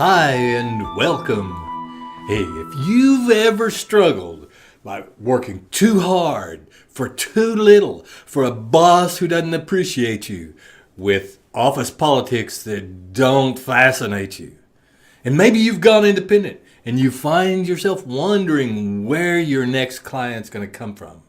Hi and welcome. Hey, if you've ever struggled by working too hard for too little, for a boss who doesn't appreciate you, with office politics that don't fascinate you, and maybe you've gone independent and you find yourself wondering where your next client's going to come from,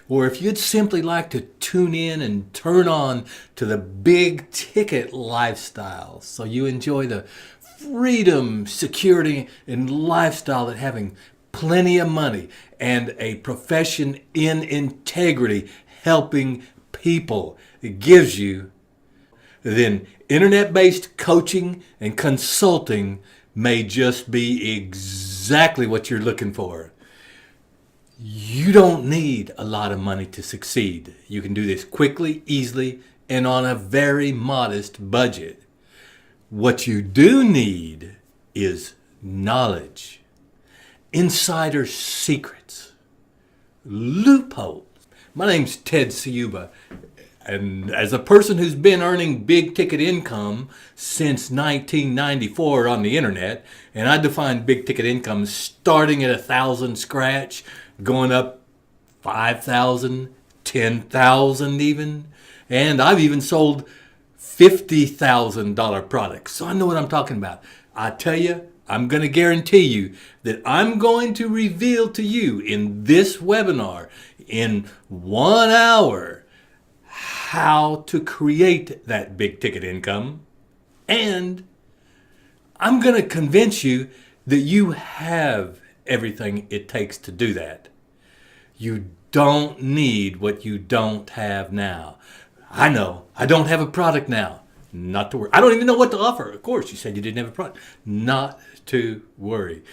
or if you'd simply like to tune in and turn on to the big ticket lifestyle so you enjoy the freedom, security, and lifestyle that having plenty of money and a profession in integrity helping people gives you, then internet-based coaching and consulting may just be exactly what you're looking for. You don't need a lot of money to succeed. You can do this quickly, easily, and on a very modest budget. What you do need is knowledge, insider secrets, loopholes. My name's Ted Ciuba, and as a person who's been earning big ticket income since 1994 on the internet, and I define big ticket income starting at 1,000 scratch, going up 5,000, 10,000 even, and I've even sold $50,000 products. So I know what I'm talking about. I tell you, I'm going to guarantee you that I'm going to reveal to you in this webinar in 1 hour how to create that big ticket income. And I'm going to convince you that you have everything it takes to do that. You don't need what you don't have now. I know, I don't have a product now. Not to worry. I don't even know what to offer. Of course, you said you didn't have a product. Not to worry.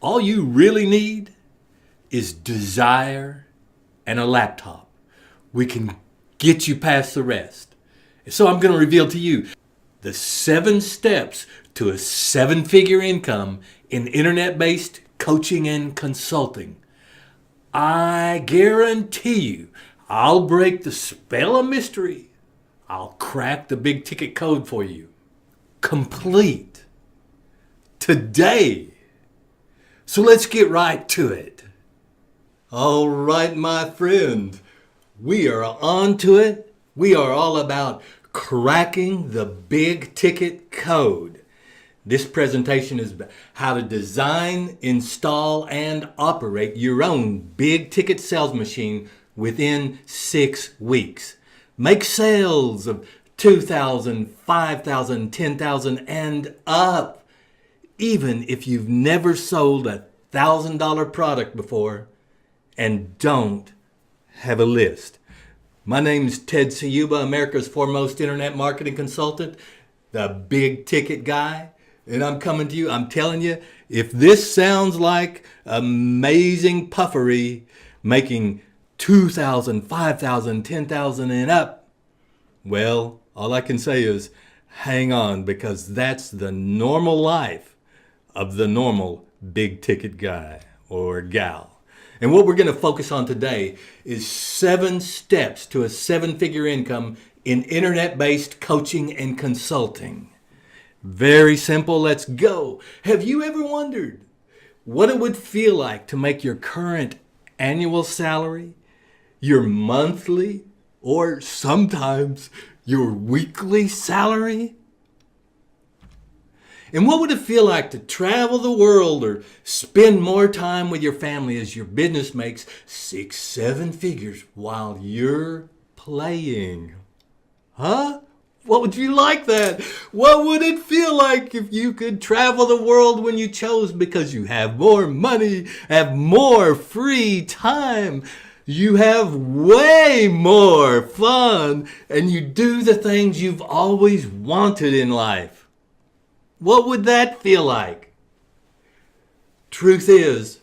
All you really need is desire and a laptop. We can get you past the rest. So I'm going to reveal to you the 7 steps to a 7-figure income in internet-based coaching and consulting. I guarantee you, I'll break the spell of mystery. I'll crack the big ticket code for you. Complete. Today. So let's get right to it. All right, my friend. We are on to it. We are all about cracking the big ticket code. This presentation is about how to design, install, and operate your own big ticket sales machine within 6 weeks. Make sales of $2,000, $5,000, $10,000 and up. Even if you've never sold a $1,000 product before and don't have a list. My name is Ted Ciuba, America's foremost internet marketing consultant, the big ticket guy. And I'm coming to you, I'm telling you, if this sounds like amazing puffery, making $2,000, $5,000, $10,000 and up, well, all I can say is hang on, because that's the normal life of the normal big ticket guy or gal. And what we're going to focus on today is 7 steps to a 7-figure income in internet-based coaching and consulting. Very simple, let's go. Have you ever wondered what it would feel like to make your current annual salary, your monthly, or sometimes your weekly salary? And what would it feel like to travel the world or spend more time with your family as your business makes 6, 7 figures while you're playing? Huh? What would you like that? What would it feel like if you could travel the world when you chose because you have more money, have more free time, you have way more fun, and you do the things you've always wanted in life? What would that feel like? Truth is,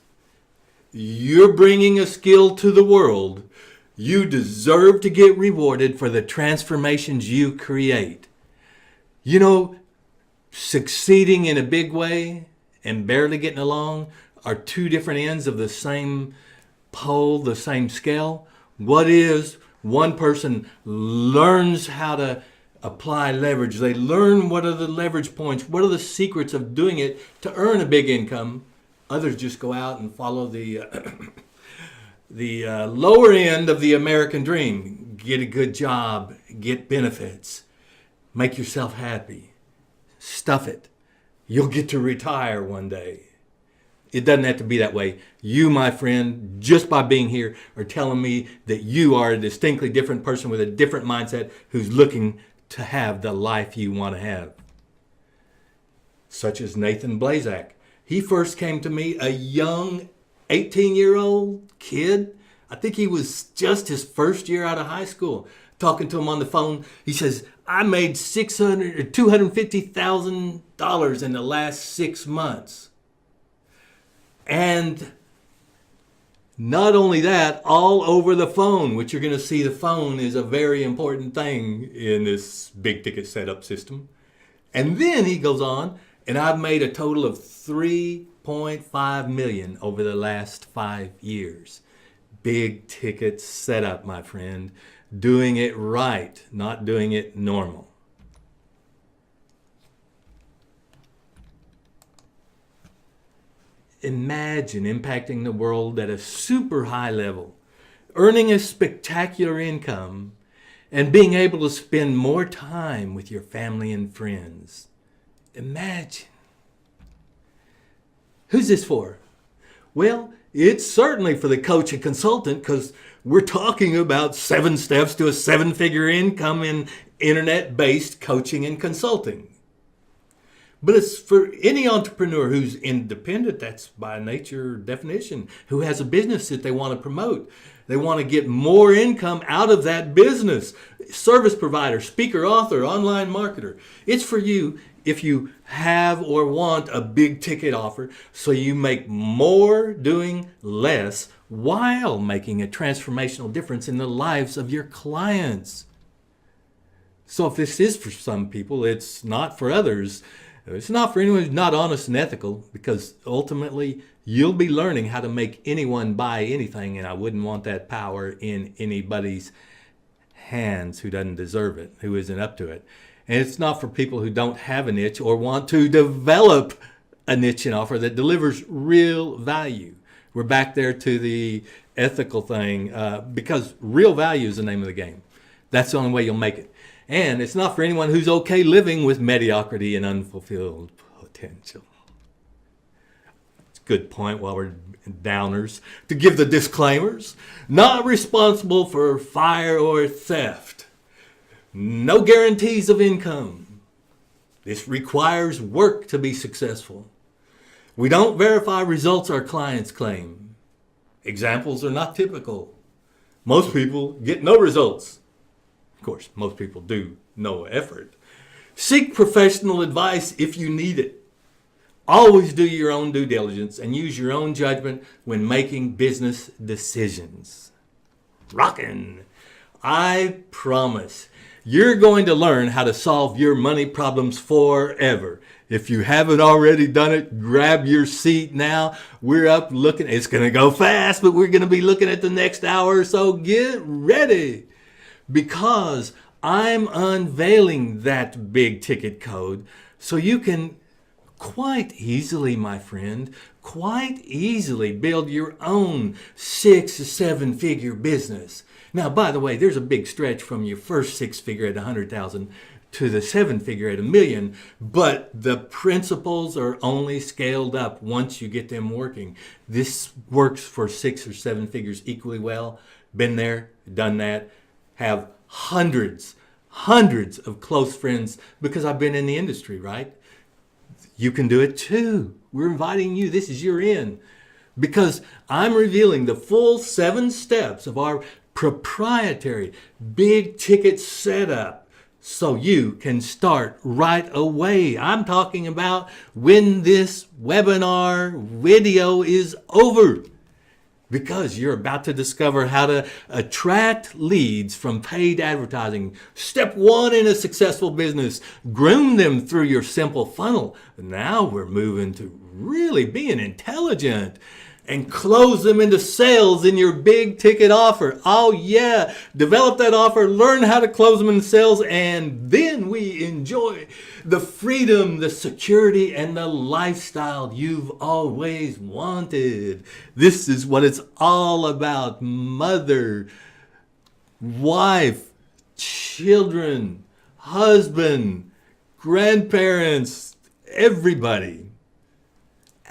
you're bringing a skill to the world. You deserve to get rewarded for the transformations you create. You know, succeeding in a big way and barely getting along are 2 different ends of the same pole, the same scale. What is one person learns how to apply leverage. They learn what are the leverage points, what are the secrets of doing it to earn a big income. Others just go out and follow the lower end of the American dream. Get a good job, get benefits, make yourself happy, stuff it. You'll get to retire one day. It doesn't have to be that way. You, my friend, just by being here, are telling me that you are a distinctly different person with a different mindset who's looking to have the life you want to have. Such as Nathan Blazak. He first came to me a young 18-year-old kid. I think he was just his first year out of high school. Talking to him on the phone, he says, I made $250,000 in the last 6 months. And not only that, all over the phone, which you're going to see the phone is a very important thing in this big ticket setup system. And then he goes on, and I've made a total of $3.5 million over the last 5 years. Big ticket setup, my friend. Doing it right, not doing it normal. Imagine impacting the world at a super high level, earning a spectacular income, and being able to spend more time with your family and friends. Imagine. Who's this for? Well, it's certainly for the coach and consultant, because we're talking about 7 steps to a 7-figure income in internet-based coaching and consulting. But it's for any entrepreneur who's independent, that's by nature definition, who has a business that they want to promote. They want to get more income out of that business. Service provider, speaker, author, online marketer. It's for you if you have or want a big ticket offer so you make more doing less while making a transformational difference in the lives of your clients. So if this is for some people, it's not for others. It's not for anyone who's not honest and ethical, because ultimately you'll be learning how to make anyone buy anything, and I wouldn't want that power in anybody's hands who doesn't deserve it, who isn't up to it. And it's not for people who don't have a niche or want to develop a niche and offer that delivers real value. We're back there to the ethical thing, because real value is the name of the game. That's the only way you'll make it. And it's not for anyone who's okay living with mediocrity and unfulfilled potential. It's a good point while we're downers to give the disclaimers. Not responsible for fire or theft. No guarantees of income. This requires work to be successful. We don't verify results our clients claim. Examples are not typical. Most people get no results. Of course, most people do no effort. Seek professional advice if you need it. Always do your own due diligence and use your own judgment when making business decisions. Rockin'! I promise you're going to learn how to solve your money problems forever. If you haven't already done it, grab your seat now. We're up looking. It's going to go fast, but we're going to be looking at the next hour or so. Get ready, because I'm unveiling that big ticket code so you can quite easily, my friend, quite easily build your own 6 to 7 figure business. Now, by the way, there's a big stretch from your first 6-figure at 100,000 to the 7-figure at $1 million, but the principles are only scaled up once you get them working. This works for 6 or 7 figures equally well. Been there, done that. Have hundreds of close friends because I've been in the industry, right? You can do it too. We're inviting you. This is your in, because I'm revealing the full 7 steps of our proprietary big ticket setup so you can start right away. I'm talking about when this webinar video is over, because you're about to discover how to attract leads from paid advertising. Step 1 in a successful business, groom them through your simple funnel. Now we're moving to really being intelligent. and close them into sales in your big ticket offer. Oh yeah, develop that offer, learn how to close them into sales, and then we enjoy the freedom, the security, and the lifestyle you've always wanted. This is what it's all about. Mother, wife, children, husband, grandparents, everybody.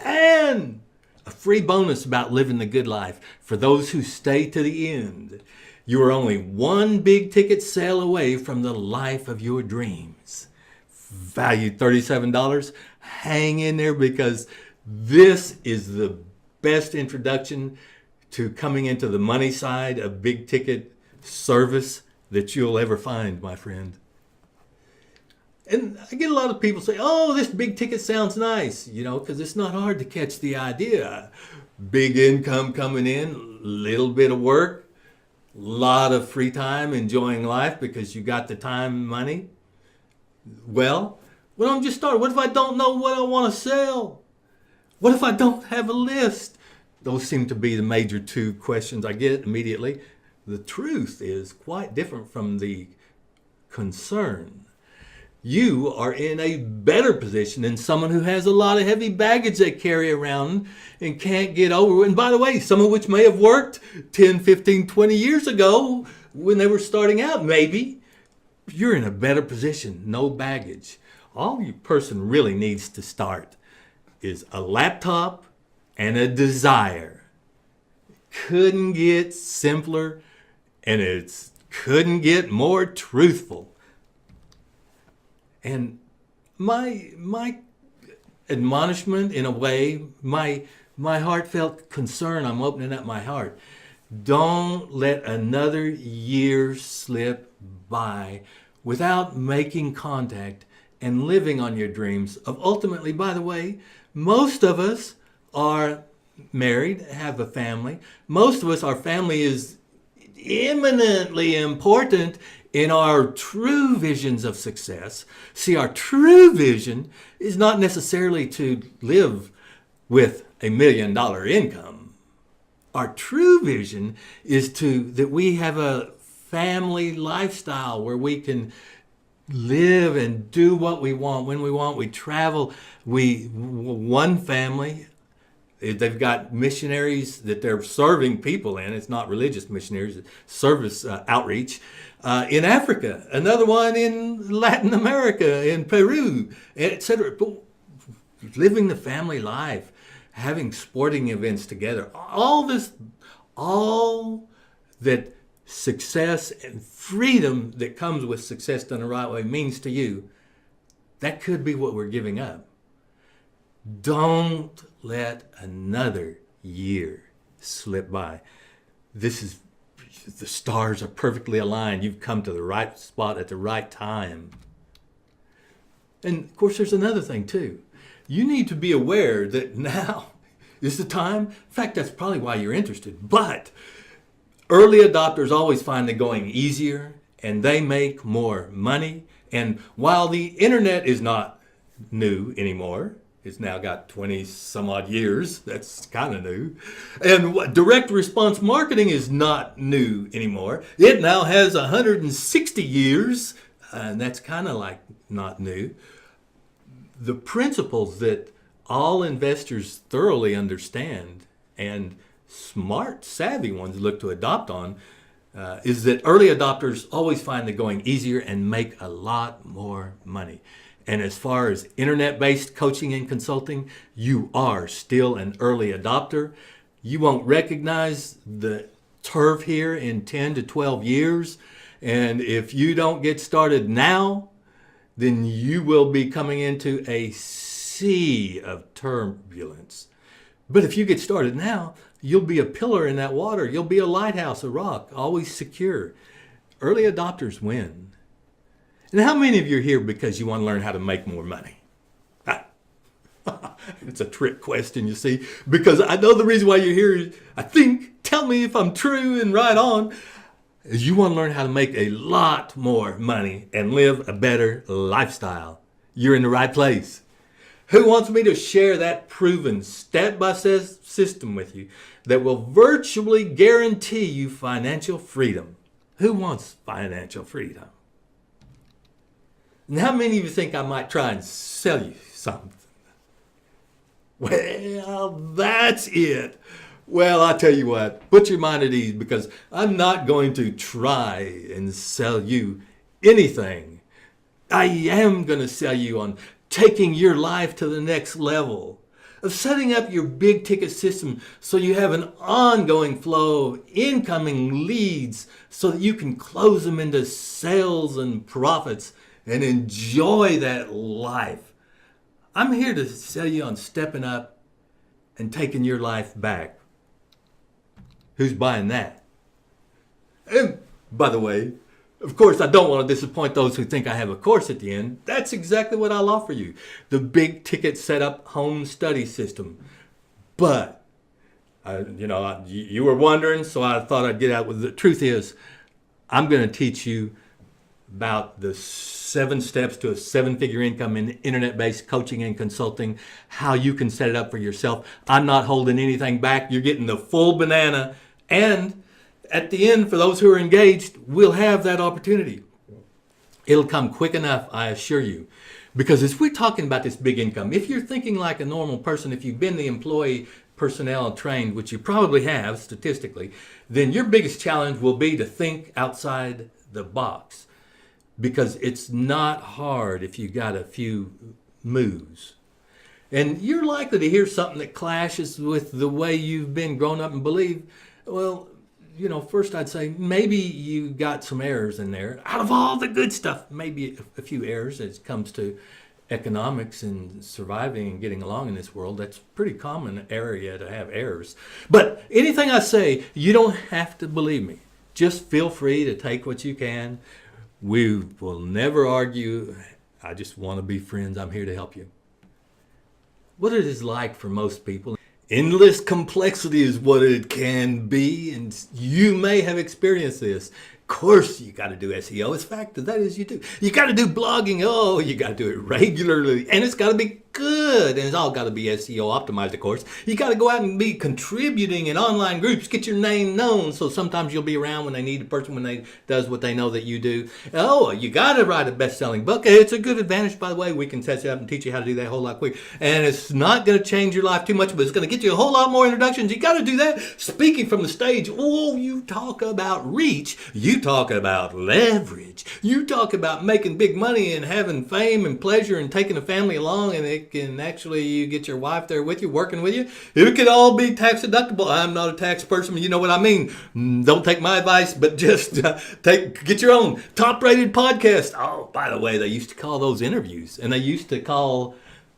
And a free bonus about living the good life for those who stay to the end. You are only one big ticket sale away from the life of your dreams. Valued $37. Hang in there, because this is the best introduction to coming into the money side of big ticket service that you'll ever find, my friend. And I get a lot of people say, oh, this big ticket sounds nice, because it's not hard to catch the idea. Big income coming in, little bit of work, lot of free time enjoying life because you got the time and money. Well, why don't you start? What if I don't know what I want to sell? What if I don't have a list? Those seem to be the major two questions I get immediately. The truth is quite different from the concern. You are in a better position than someone who has a lot of heavy baggage they carry around and can't get over. And by the way, some of which may have worked 10, 15, 20 years ago when they were starting out, maybe. You're in a better position, no baggage. All your person really needs to start is a laptop and a desire. Couldn't get simpler, and it couldn't get more truthful. And my admonishment, in a way, my heartfelt concern, I'm opening up my heart. Don't let another year slip by without making contact and living on your dreams of ultimately, by the way, most of us are married, have a family. Most of us, our family is eminently important in our true visions of success. See, our true vision is not necessarily to live with $1 million income. Our true vision is that we have a family lifestyle where we can live and do what we want when we want. We travel. One family, they've got missionaries that they're serving people in. It's not religious missionaries, it's service outreach. In Africa, another one in Latin America, in Peru, etc. Living the family life, having sporting events together, all that success and freedom that comes with success done the right way means to you, that could be what we're giving up. Don't let another year slip by. The stars are perfectly aligned. You've come to the right spot at the right time. And of course, there's another thing too. You need to be aware that now is the time. In fact, that's probably why you're interested. But early adopters always find it going easier and they make more money. And while the internet is not new anymore, it's now got 20 some odd years. That's kind of new. And direct response marketing is not new anymore. It now has 160 years, and that's kind of like not new. The principles that all investors thoroughly understand and smart, savvy ones look to adopt on is that early adopters always find the going easier and make a lot more money. And as far as internet-based coaching and consulting, you are still an early adopter. You won't recognize the turf here in 10 to 12 years. And if you don't get started now, then you will be coming into a sea of turbulence. But if you get started now, you'll be a pillar in that water. You'll be a lighthouse, a rock, always secure. Early adopters win. And how many of you are here because you want to learn how to make more money? It's a trick question, you see, because I know the reason why you're here is, tell me if I'm true and right on, is you want to learn how to make a lot more money and live a better lifestyle. You're in the right place. Who wants me to share that proven step-by-step system with you that will virtually guarantee you financial freedom? Who wants financial freedom? And how many of you think I might try and sell you something? Well, that's it. Well, I tell you what, put your mind at ease, because I'm not going to try and sell you anything. I am going to sell you on taking your life to the next level, of setting up your big ticket system so you have an ongoing flow of incoming leads so that you can close them into sales and profits and enjoy that life. I'm here to sell you on stepping up and taking your life back. Who's buying that? And by the way, of course, I don't want to disappoint those who think I have a course at the end. That's exactly what I'll offer you. The big ticket setup home study system. But, you were wondering, so I thought I'd get out with the truth is, I'm going to teach you about the 7 steps to a 7-figure income in internet-based coaching and consulting, how you can set it up for yourself. I'm not holding anything back. You're getting the full banana. And at the end, for those who are engaged, we'll have that opportunity. It'll come quick enough, I assure you. Because as we're talking about this big income, if you're thinking like a normal person, if you've been the employee personnel trained, which you probably have statistically, then your biggest challenge will be to think outside the box. Because it's not hard if you got a few moves. And you're likely to hear something that clashes with the way you've been grown up and believe. Well, first I'd say maybe you got some errors in there. Out of all the good stuff, maybe a few errors as it comes to economics and surviving and getting along in this world. That's a pretty common area to have errors. But anything I say, you don't have to believe me. Just feel free to take what you can. We will never argue. I just want to be friends. I'm here to help you. What it is like for most people, endless complexity is what it can be, and you may have experienced this. Of course, you got to do SEO. It's a fact that is you do. You got to do blogging. Oh, you got to do it regularly, and it's got to be good, and it's all got to be SEO optimized, of course. You got to go out and be contributing in online groups, get your name known, so sometimes you'll be around when they need a person, when they does what they know that you do. Oh, you got to write a best-selling book. It's a good advantage, by the way. We can set you up and teach you how to do that a whole lot quicker, and it's not going to change your life too much, but it's going to get you a whole lot more introductions. You got to do that. Speaking from the stage, oh, you talk about reach. You talk about leverage. You talk about making big money and having fame and pleasure and taking a family along, and it can actually, you get your wife there with you, working with you. It could all be tax deductible. I'm not a tax person, but you know what I mean. Don't take my advice, but just get your own top-rated podcast. Oh, by the way, they used to call those interviews, and they used to call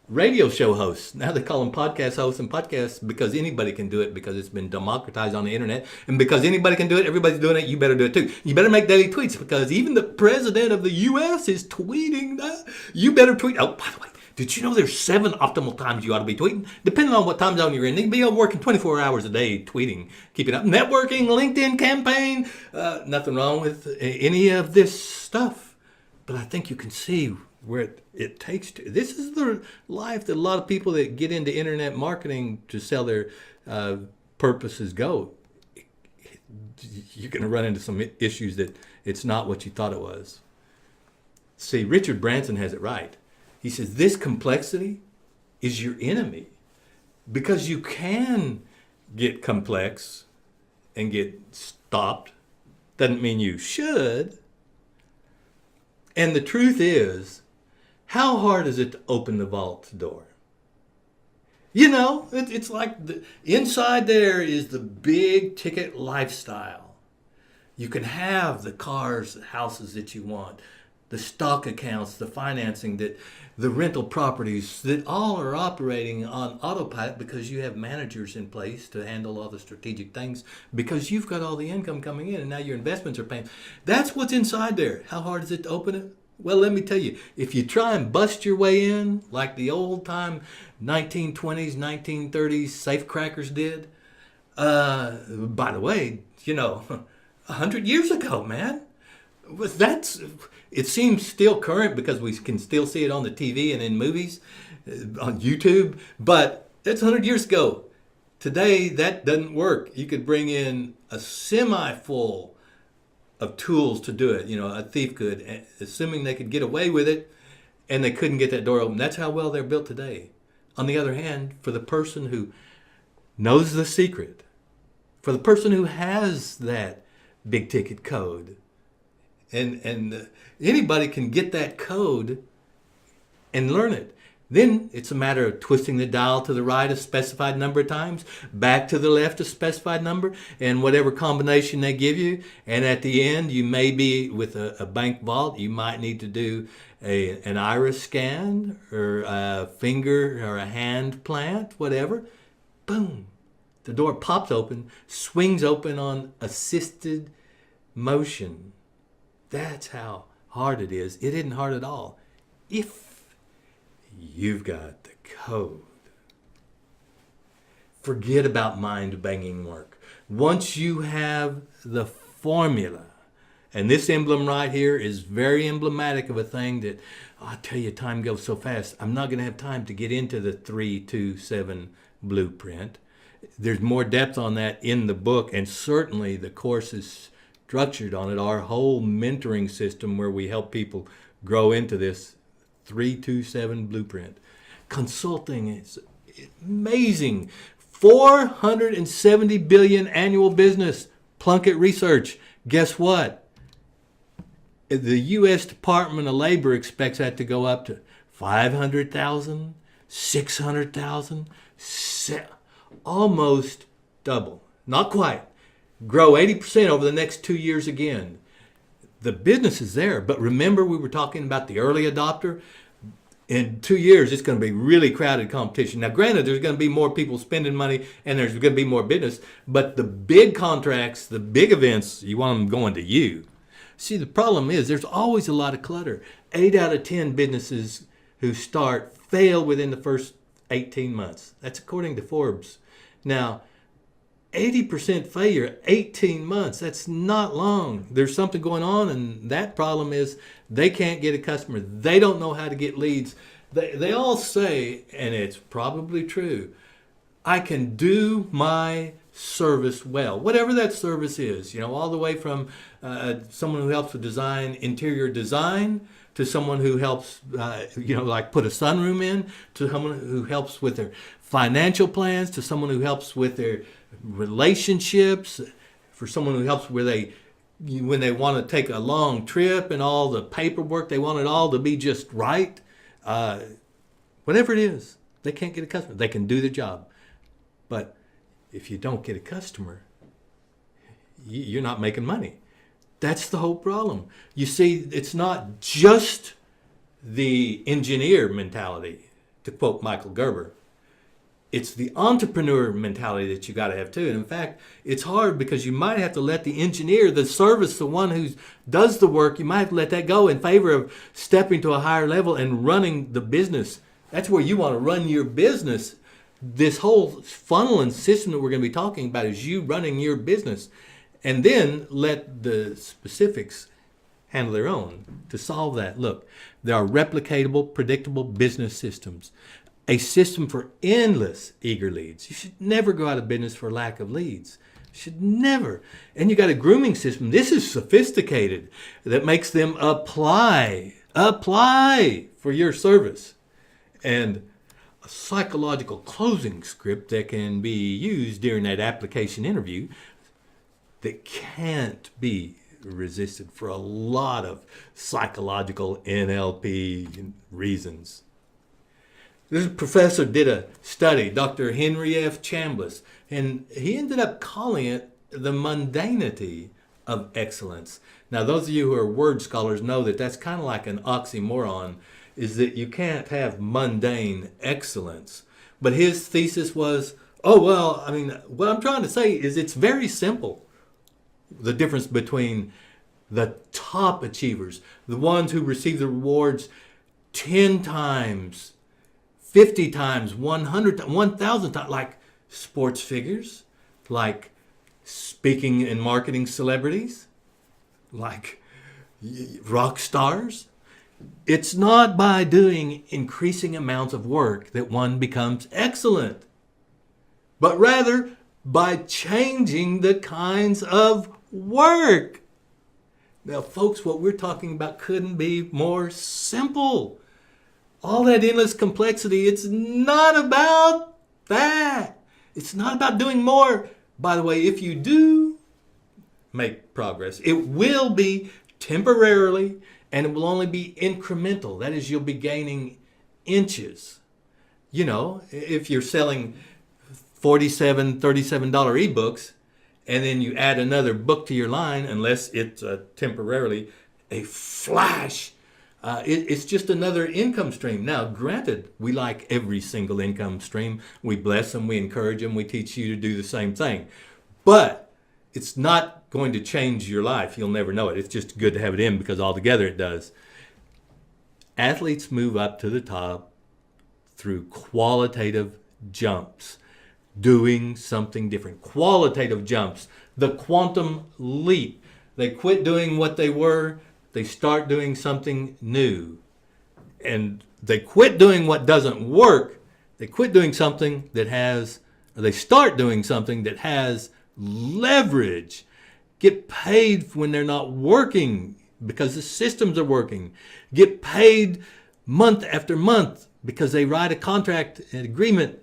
radio show hosts. Now they call them podcast hosts and podcasts, because anybody can do it, because it's been democratized on the internet. And because anybody can do it, everybody's doing it, you better do it too. You better make daily tweets, because even the president of the U.S. is tweeting that. You better tweet. Oh, by the way, did you know there's 7 optimal times you ought to be tweeting? Depending on what time zone you're in, you can be working 24 hours a day tweeting, keeping up. Networking, LinkedIn campaign, nothing wrong with any of this stuff. But I think you can see where it takes to. This is the life that a lot of people that get into internet marketing to sell their purposes go. You're going to run into some issues that it's not what you thought it was. See, Richard Branson has it right. He says this complexity is your enemy, because you can get complex and get stopped. Doesn't mean you should. And the truth is, how hard is it to open the vault door? It's like inside there is the big ticket lifestyle. You can have the cars, the houses that you want, the stock accounts, the financing, the rental properties, that all are operating on autopilot, because you have managers in place to handle all the strategic things, because you've got all the income coming in and now your investments are paying. That's what's inside there. How hard is it to open it? Well, let me tell you, if you try and bust your way in like the old time 1920s, 1930s safecrackers did, by the way, 100 years ago, man, it seems still current because we can still see it on the TV and in movies. on YouTube, but that's 100 years ago. Today, that doesn't work. You could bring in a semi full of tools to do it. You know, a thief could, assuming they could get away with it, and they couldn't get that door open. That's how well they're built today. On the other hand, for the person who knows the secret, for the person who has that big ticket code, and anybody can get that code and learn it. Then it's a matter of twisting the dial to the right a specified number of times, back to the left a specified number, and whatever combination they give you. And at the end, you may be with a bank vault, you might need to do an iris scan or a finger or a hand plant, whatever. Boom. The door pops open, swings open on assisted motion. That's how hard it is. It isn't hard at all if you've got the code. Forget about mind-banging work. Once you have the formula, and this emblem right here is very emblematic of a thing that, I tell you, time goes so fast. I'm not going to have time to get into the 3-2-7 blueprint. There's more depth on that in the book, and certainly the course is structured on it. Our whole mentoring system where we help people grow into this 3-2-7 blueprint. Consulting is amazing. 470 billion annual business. Plunkett Research. Guess what? The U.S. Department of Labor expects that to go up to 500,000, 600,000, almost double. Not quite. Grow 80% over the next 2 years again. The business is there, but remember we were talking about the early adopter? In 2 years, it's going to be really crowded competition. Now, granted, there's going to be more people spending money and there's going to be more business, but the big contracts, the big events, you want them going to you. See, the problem is there's always a lot of clutter. 8 out of 10 businesses who start fail within the first 18 months. That's according to Forbes. Now, 80% failure, 18 months, that's not long. There's something going on, and that problem is they can't get a customer. They don't know how to get leads. They all say, and it's probably true, I can do my service well, whatever that service is, you know, all the way from someone who helps with design, interior design, to someone who helps, like put a sunroom in, to someone who helps with their financial plans, to someone who helps with their relationships, for someone who helps where when they want to take a long trip and all the paperwork, they want it all to be just right. Whatever it is, they can't get a customer. They can do the job. But if you don't get a customer, you're not making money. That's the whole problem. You see, it's not just the engineer mentality, to quote Michael Gerber. It's the entrepreneur mentality that you got to have too. And in fact, it's hard because you might have to let the engineer, the service, the one who does the work, you might have to let that go in favor of stepping to a higher level and running the business. That's where you want to run your business. This whole funnel and system that we're going to be talking about is you running your business. And then let the specifics handle their own to solve that. Look, there are replicatable, predictable business systems. A system for endless eager leads. You should never go out of business for lack of leads. You should never. And you got a grooming system. This is sophisticated that makes them apply for your service. And a psychological closing script that can be used during that application interview that can't be resisted for a lot of psychological NLP reasons. This professor did a study, Dr. Henry F. Chambliss, and he ended up calling it the mundanity of excellence. Now, those of you who are word scholars know that that's kind of like an oxymoron, is that you can't have mundane excellence. But his thesis was, what I'm trying to say is it's very simple. The difference between the top achievers, the ones who receive the rewards 10 times, 50 times, 100 times, 1,000 times, like sports figures, like speaking and marketing celebrities, like rock stars. It's not by doing increasing amounts of work that one becomes excellent, but rather by changing the kinds of work. Now, folks, what we're talking about couldn't be more simple. All that endless complexity, it's not about that. It's not about doing more. By the way, if you do make progress, it will be temporarily and it will only be incremental. That is, you'll be gaining inches. You know, if you're selling $37 ebooks, and then you add another book to your line, unless it's temporarily a flash, it's just another income stream. Now, granted, we like every single income stream. We bless them, we encourage them, we teach you to do the same thing. But it's not going to change your life. You'll never know it. It's just good to have it in because altogether it does. Athletes move up to the top through qualitative jumps. Doing something different. Qualitative jumps. The quantum leap. They quit doing what they were. They start doing something new. And they quit doing what doesn't work. They quit doing something that has, or they start doing something that has leverage. Get paid when they're not working because the systems are working. Get paid month after month because they write a contract, an agreement,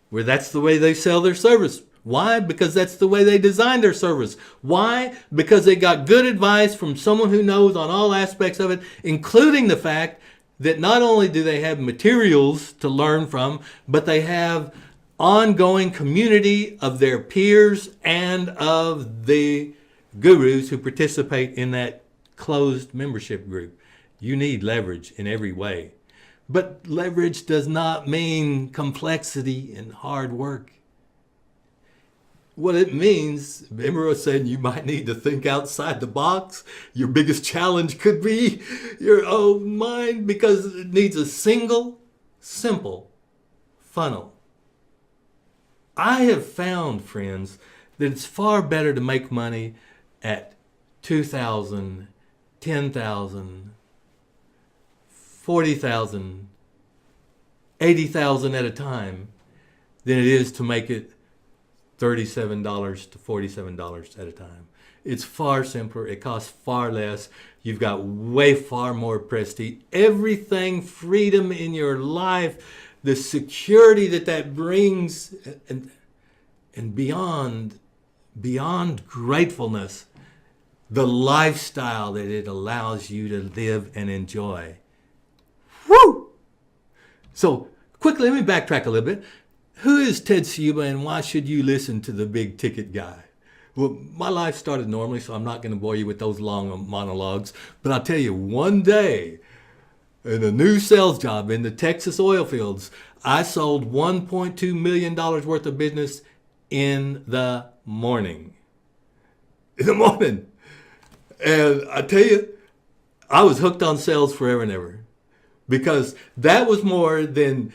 where that's the way they sell their service. Why? Because that's the way they design their service. Why? Because they got good advice from someone who knows on all aspects of it, including the fact that not only do they have materials to learn from, but they have ongoing community of their peers and of the gurus who participate in that closed membership group. You need leverage in every way. But leverage does not mean complexity and hard work. What it means, remember I was saying you might need to think outside the box. Your biggest challenge could be your own mind because it needs a single, simple funnel. I have found, friends, that it's far better to make money at 2,000, 10,000, 40,000, 80,000 at a time than it is to make it $37 to $47 at a time. It's far simpler. It costs far less. You've got way far more prestige. Everything, freedom in your life, the security that brings, and beyond gratefulness, the lifestyle that it allows you to live and enjoy. Woo! So quickly, let me backtrack a little bit. Who is Ted Ciuba and why should you listen to the big ticket guy? Well, my life started normally, so I'm not going to bore you with those long monologues. But I'll tell you, one day in a new sales job in the Texas oil fields, I sold $1.2 million worth of business in the morning. In the morning. And I tell you, I was hooked on sales forever and ever. Because that was more than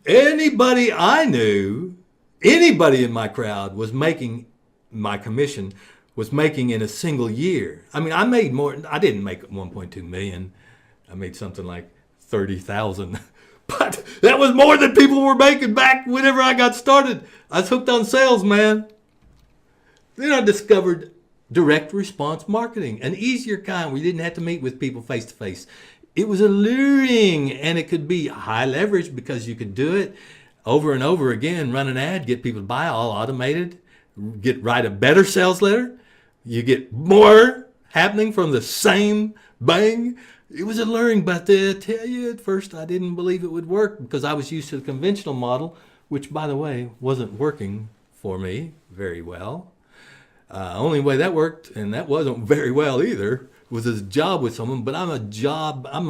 anybody I knew, anybody in my crowd was making, my commission was making in a single year. I mean, I made more, I didn't make 1.2 million. I made something like 30,000. But that was more than people were making back whenever I got started. I was hooked on sales, man. Then I discovered direct response marketing, an easier kind where you didn't have to meet with people face to face. It was alluring and it could be high leverage because you could do it over and over again, run an ad, get people to buy, all automated, write a better sales letter. You get more happening from the same bang. It was alluring, but I tell you, at first I didn't believe it would work because I was used to the conventional model, which, by the way, wasn't working for me very well. Only way that worked, and that wasn't very well either, was a job with someone, but I'm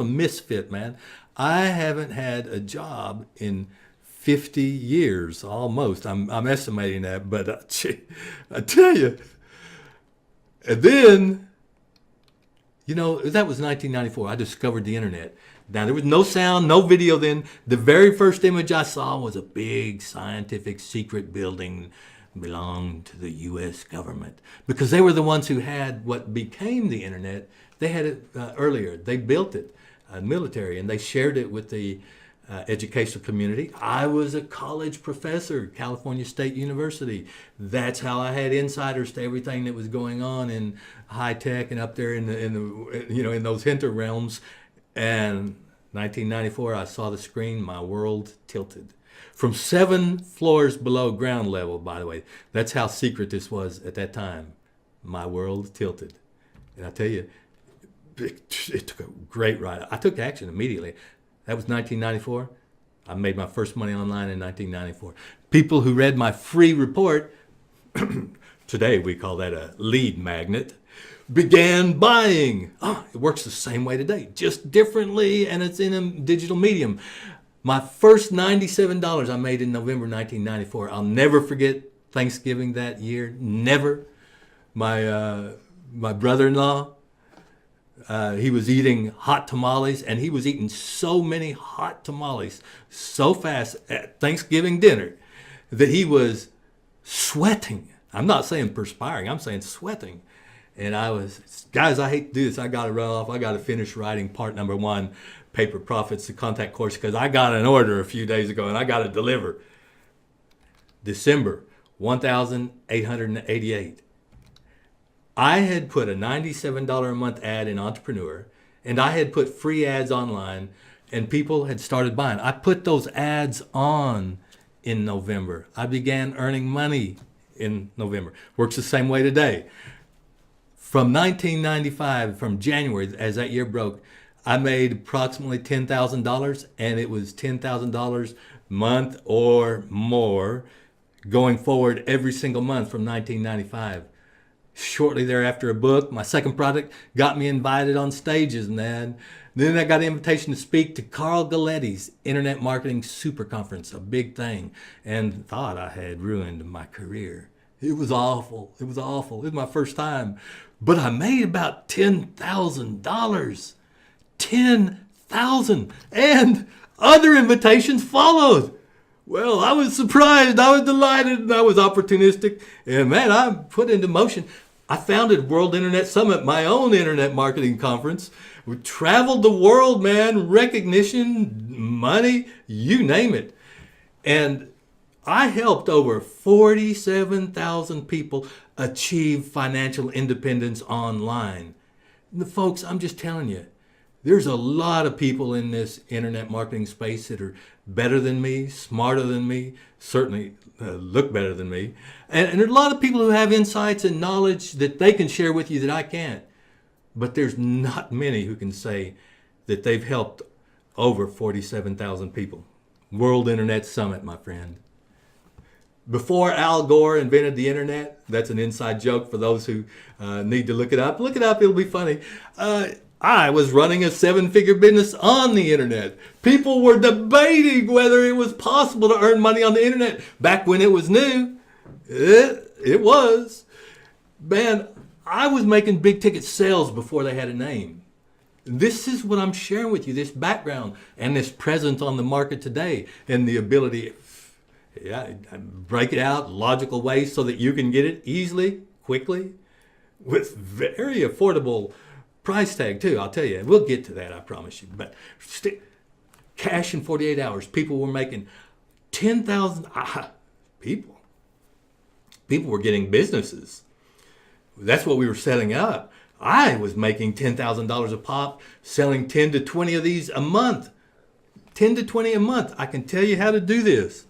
a misfit, man. I haven't had a job in 50 years, almost. I'm estimating that, but I tell you. And then, you know, that was 1994. I discovered the internet. Now, there was no sound, no video then. The very first image I saw was a big scientific secret building belonged to the U.S. government because they were the ones who had what became the internet. They had it earlier. They built it. military, and they shared it with the educational community. I was a college professor, California State University. That's how I had insiders to everything that was going on in high tech and up there in in those hinter realms. And 1994, I saw the screen, my world tilted. From 7 floors below ground level, by the way. That's how secret this was at that time. My world tilted. And I tell you, it took a great ride. I took action immediately. That was 1994. I made my first money online in 1994. People who read my free report, today we call that a lead magnet, began buying. It works the same way today, just differently, and it's in a digital medium. My first $97 I made in November 1994. I'll never forget Thanksgiving that year. Never. My brother-in-law, he was eating hot tamales, and he was eating so many hot tamales so fast at Thanksgiving dinner that he was sweating. I'm not saying perspiring, I'm saying sweating. And I was, guys, I hate to do this. I got to run off. I got to finish writing part number 1, Paper Profits, the contact course, because I got an order a few days ago and I got to deliver. December, 1,888. I had put a $97 a month ad in Entrepreneur, and I had put free ads online, and people had started buying. I put those ads on in November. I began earning money in November. Works the same way today. From 1995, from January, as that year broke, I made approximately $10,000, and it was $10,000 month or more going forward every single month from 1995. Shortly thereafter, a book, my second product, got me invited on stages, man. Then I got an invitation to speak to Carl Galetti's Internet Marketing Super Conference, a big thing, and thought I had ruined my career. It was awful. It was awful. It was my first time. But I made about $10,000. $10,000. And other invitations followed. Well, I was surprised, I was delighted, and I was opportunistic. And man, I put into motion. I founded World Internet Summit, my own internet marketing conference. We traveled the world, man, recognition, money, you name it. And I helped over 47,000 people achieve financial independence online. And folks, I'm just telling you, there's a lot of people in this internet marketing space that are better than me, smarter than me, certainly look better than me. And there's a lot of people who have insights and knowledge that they can share with you that I can't. But there's not many who can say that they've helped over 47,000 people. World Internet Summit, my friend. Before Al Gore invented the internet, that's an inside joke for those who need to look it up. Look it up, it'll be funny. I was running a 7-figure business on the internet. People were debating whether it was possible to earn money on the internet. Back when it was new, it was. Man, I was making big ticket sales before they had a name. This is what I'm sharing with you, this background and this presence on the market today, and the ability, break it out logical ways so that you can get it easily, quickly, with very affordable price tag too. I'll tell you, we'll get to that, I promise you. But cash in 48 hours. People were making 10,000. People were getting businesses. That's what we were setting up. I was making $10,000 a pop, selling 10 to 20 of these a month. 10 to 20 a month. I can tell you how to do this.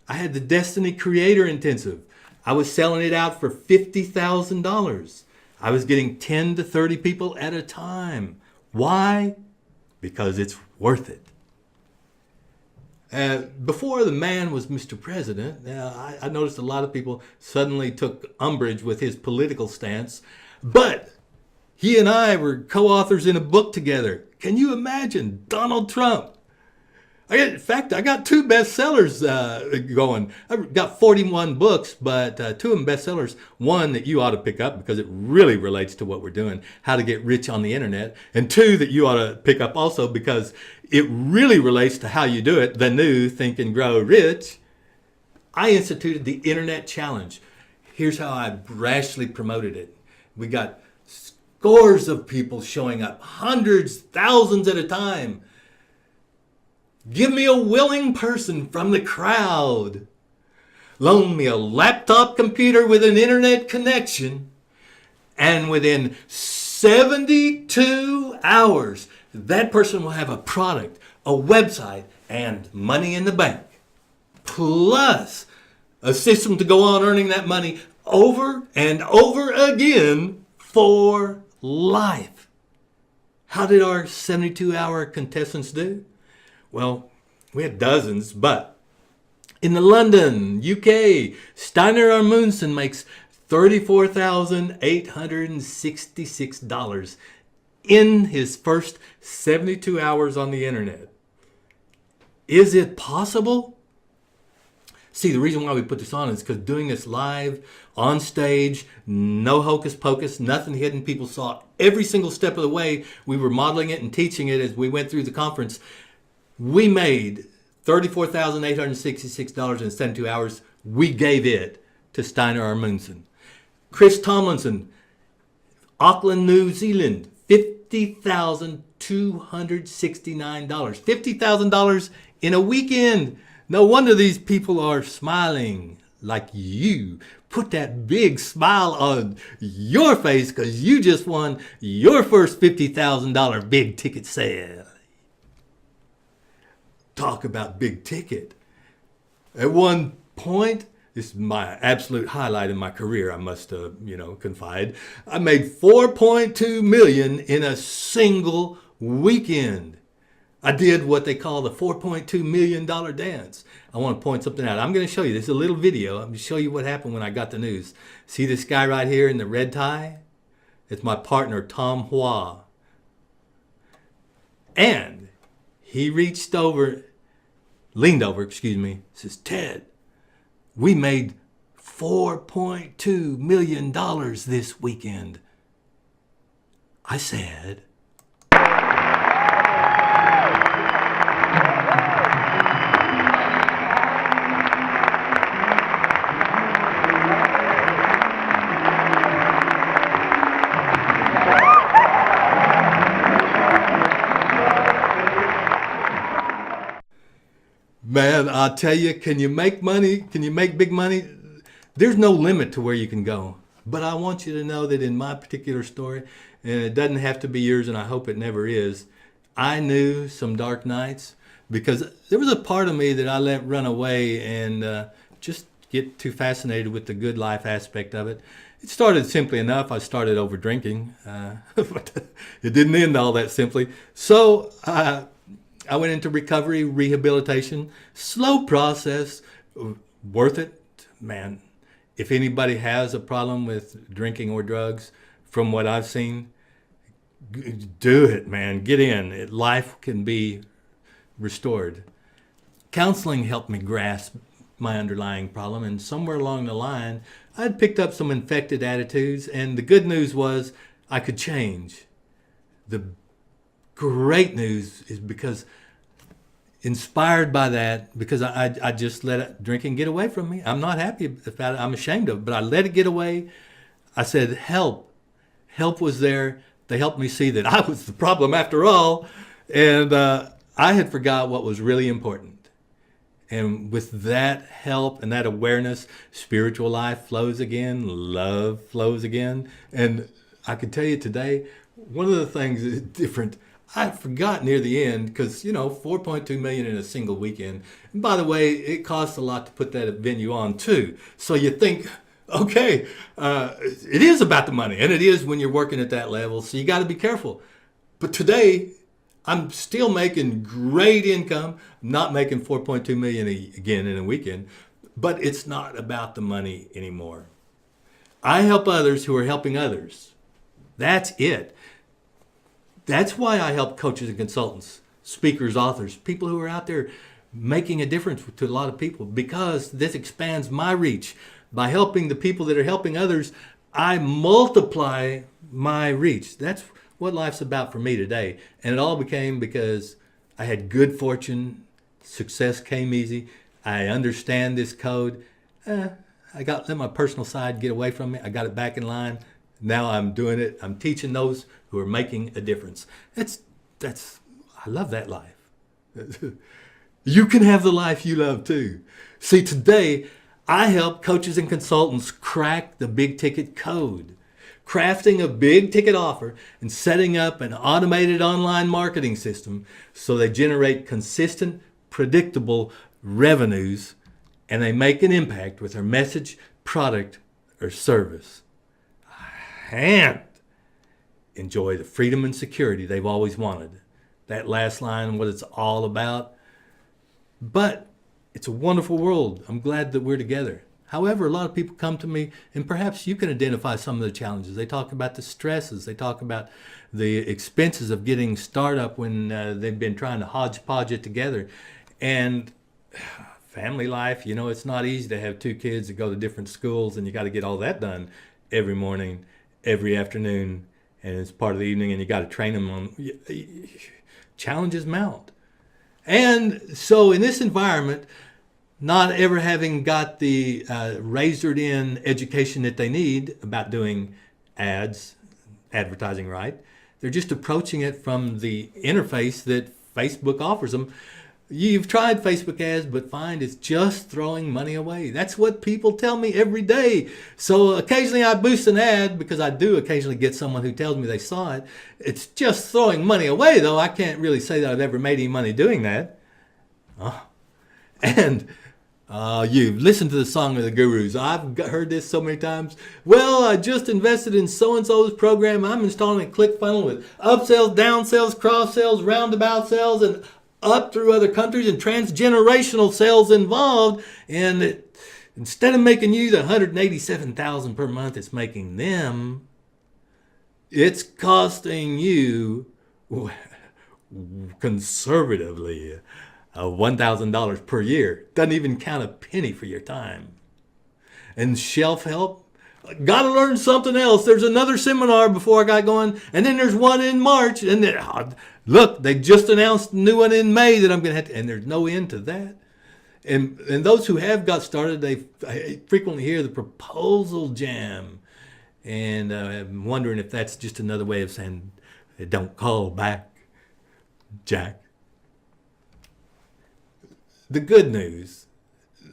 I had the Destiny Creator Intensive. I was selling it out for $50,000. I was getting 10 to 30 people at a time. Why? Because it's worth it. Before the man was Mr. President, I noticed a lot of people suddenly took umbrage with his political stance. But he and I were co-authors in a book together. Can you imagine? Donald Trump. In fact, I got 2 bestsellers going. I've got 41 books, but 2 of them bestsellers. One that you ought to pick up because it really relates to what we're doing, how to get rich on the internet. And 2 that you ought to pick up also because it really relates to how you do it, the new Think and Grow Rich. I instituted the Internet Challenge. Here's how I brashly promoted it. We got scores of people showing up, hundreds, thousands at a time. Give me a willing person from the crowd. Loan me a laptop computer with an internet connection, and within 72 hours, that person will have a product, a website, and money in the bank. Plus, a system to go on earning that money over and over again for life. How did our 72-hour contestants do? Well, we had dozens, but in London, UK, Steiner Amundsen makes $34,866 in his first 72 hours on the internet. Is it possible? See, the reason why we put this on is because doing this live, on stage, no hocus pocus, nothing hidden. People saw every single step of the way. We were modeling it and teaching it as we went through the conference. We made $34,866 in 72 hours. We gave it to Steiner Amundsen. Chris Tomlinson, Auckland, New Zealand, $50,269. $50,000 in a weekend. No wonder these people are smiling like you. Put that big smile on your face because you just won your first $50,000 big ticket sale. Talk about big ticket. At one point, this is my absolute highlight in my career, I must confide. I made $4.2 million in a single weekend. I did what they call the $4.2 million dance. I want to point something out. I'm going to show you. This is a little video. I'm going to show you what happened when I got the news. See this guy right here in the red tie? It's my partner, Tom Hua. And he leaned over, says, Ted, we made $4.2 million this weekend. I said, man, I'll tell you, can you make money? Can you make big money? There's no limit to where you can go. But I want you to know that in my particular story, and it doesn't have to be yours, and I hope it never is, I knew some dark nights because there was a part of me that I let run away and just get too fascinated with the good life aspect of it. It started simply enough. I started over drinking, but it didn't end all that simply. So I went into recovery, rehabilitation, slow process, worth it, man. If anybody has a problem with drinking or drugs, from what I've seen, do it, man. Get in. Life can be restored. Counseling helped me grasp my underlying problem, and somewhere along the line, I'd picked up some infected attitudes, and the good news was I could change. The great news is because inspired by that, because I just let drinking get away from me. I'm not happy about it. I'm ashamed of it, but I let it get away. I said, help. Help was there. They helped me see that I was the problem after all. And I had forgot what was really important. And with that help and that awareness, spiritual life flows again, love flows again. And I can tell you today, one of the things that's different, I forgot near the end because, $4.2 million in a single weekend. And by the way, it costs a lot to put that venue on too. So you think, okay, it is about the money, and it is when you're working at that level. So you got to be careful. But today, I'm still making great income. I'm not making $4.2 million again in a weekend, but it's not about the money anymore. I help others who are helping others. That's it. That's why I help coaches and consultants, speakers, authors, people who are out there making a difference to a lot of people, because this expands my reach. By helping the people that are helping others, I multiply my reach. That's what life's about for me today. And it all became because I had good fortune. Success came easy. I understand this code. I let my personal side get away from me. I got it back in line. Now I'm doing it. I'm teaching those who are making a difference. I love that life. You can have the life you love too. See, today I help coaches and consultants crack the big ticket code, crafting a big ticket offer and setting up an automated online marketing system so they generate consistent, predictable revenues and they make an impact with their message, product, or service. And enjoy the freedom and security they've always wanted. That last line, what it's all about. But it's a wonderful world. I'm glad that we're together. However, a lot of people come to me, and perhaps you can identify some of the challenges. They talk about the stresses. They talk about the expenses of getting startup when they've been trying to hodgepodge it together. And family life, you know, it's not easy to have two kids that go to different schools, and you got to get all that done every morning, every afternoon, and it's part of the evening, and you got to train them on challenges mount. And so in this environment, not ever having got the razored-in education that they need about doing advertising right, they're just approaching it from the interface that Facebook offers them. You've tried Facebook ads, but find it's just throwing money away. That's what people tell me every day. So occasionally I boost an ad because I do occasionally get someone who tells me they saw it. It's just throwing money away, though. I can't really say that I've ever made any money doing that. And you've listened to the Song of the Gurus. I've heard this so many times. Well, I just invested in so-and-so's program. I'm installing a ClickFunnels with upsells, downsells, cross-sells, roundabout sales, and up through other countries and transgenerational sales involved. And instead of making you the $187,000 per month it's making them, it's costing you conservatively $1,000 per year. Doesn't even count a penny for your time. And shelf help, got to learn something else. There's another seminar before I got going, and then there's one in March, and then, look, they just announced a new one in May that I'm going to have to, and there's no end to that. And those who have got started, I frequently hear the proposal jam, and I'm wondering if that's just another way of saying, don't call back, Jack. The good news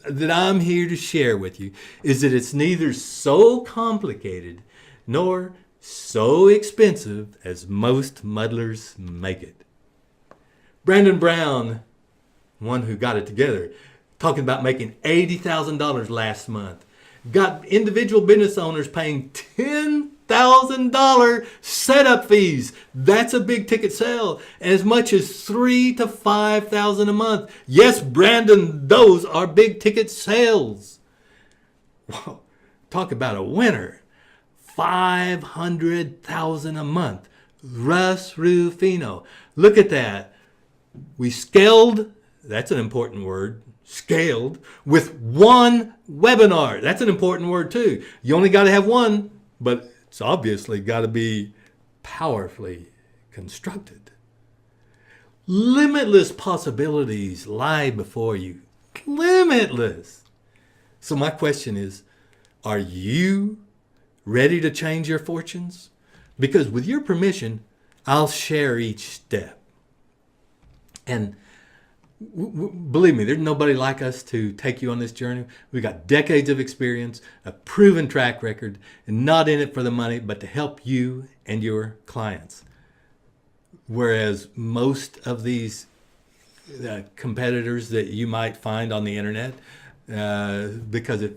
that I'm here to share with you is that it's neither so complicated nor so expensive as most muddlers make it. Brandon Brown, one who got it together, talking about making $80,000 last month, got individual business owners paying $10,000 setup fees. That's a big ticket sale. As much as $3,000 to $5,000 a month. Yes, Brandon, those are big ticket sales. Whoa, talk about a winner. $500,000 a month. Russ Rufino. Look at that. We scaled, that's an important word, scaled, with one webinar. That's an important word too. You only got to have one, but it's obviously got to be powerfully constructed. Limitless possibilities lie before you. Limitless. So my question is, are you ready to change your fortunes? Because with your permission, I'll share each step. And believe me, there's nobody like us to take you on this journey. We've got decades of experience, a proven track record, and not in it for the money, but to help you and your clients. Whereas most of these competitors that you might find on the internet, because if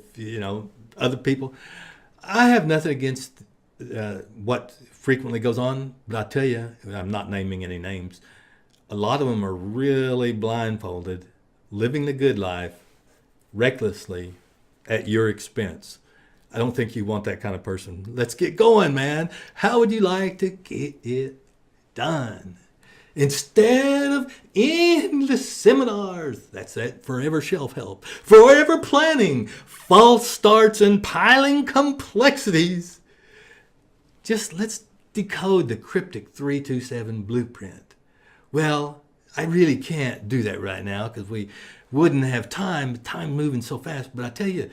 other people, I have nothing against what frequently goes on, but I tell you, I'm not naming any names. A lot of them are really blindfolded, living the good life, recklessly, at your expense. I don't think you want that kind of person. Let's get going, man. How would you like to get it done? Instead of endless seminars, that's that forever shelf help, forever planning, false starts, and piling complexities. Just let's decode the cryptic 327 blueprint. Well, I really can't do that right now because we wouldn't have time moving so fast. But I tell you,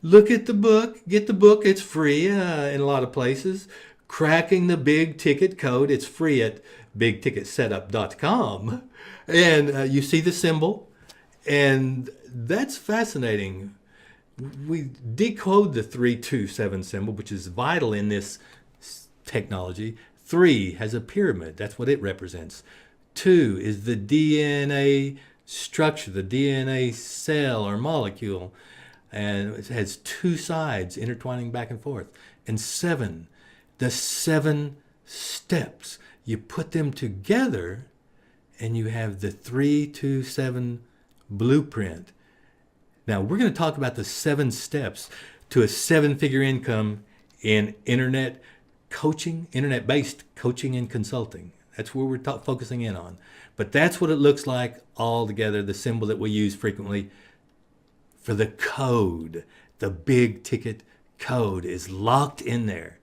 Look at the book. Get the book. It's free in a lot of places. Cracking the Big Ticket Code. It's free at bigticketsetup.com. And you see the symbol. And that's fascinating. We decode the 327 symbol, which is vital in this technology. 3 has a pyramid. That's what it represents. 2 is the DNA structure, the DNA cell or molecule. And it has 2 sides intertwining back and forth. And 7, the 7 steps. You put them together and you have the 327 blueprint. Now, we're going to talk about the 7 steps to a 7-figure income in internet coaching, internet-based coaching and consulting. That's where we're focusing in on. But that's what it looks like all together, the symbol that we use frequently for the code. The big ticket code is locked in there.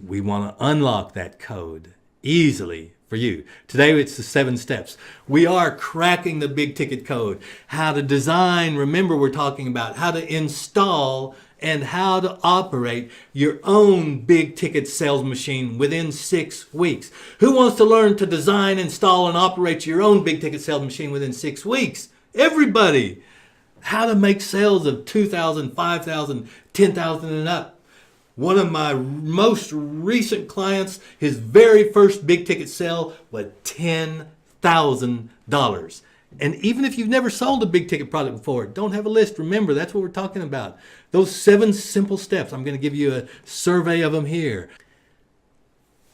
We want to unlock that code easily for you. Today it's the 7 steps. We are cracking the big ticket code. How to design, remember we're talking about how to install and how to operate your own big ticket sales machine within 6 weeks. Who wants to learn to design, install, and operate your own big ticket sales machine within 6 weeks? Everybody. How to make sales of $2,000, $5,000, $10,000 and up. One of my most recent clients, his very first big ticket sale was $10,000. And even if you've never sold a big ticket product before, don't have a list. Remember, that's what we're talking about. Those 7 simple steps. I'm going to give you a survey of them here.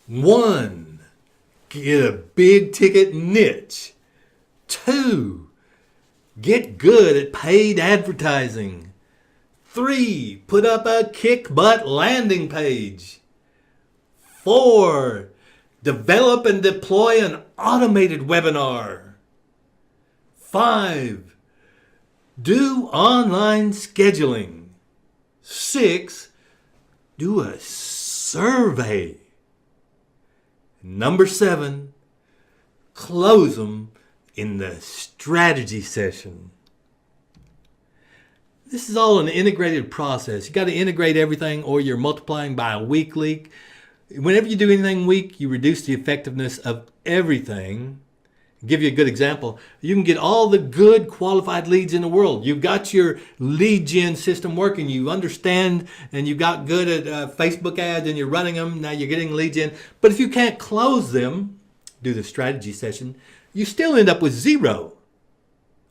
1, get a big ticket niche. 2, get good at paid advertising. 3, put up a kick butt landing page. 4, develop and deploy an automated webinar. 5, do online scheduling. 6, do a survey. Number 7, close them in the strategy session. This is all an integrated process. You got to integrate everything or you're multiplying by a weak leak. Whenever you do anything weak, you reduce the effectiveness of everything. I'll give you a good example. You can get all the good qualified leads in the world. You've got your lead gen system working. You understand and you got good at Facebook ads and you're running them. Now you're getting lead gen. But if you can't close them, do the strategy session, you still end up with 0.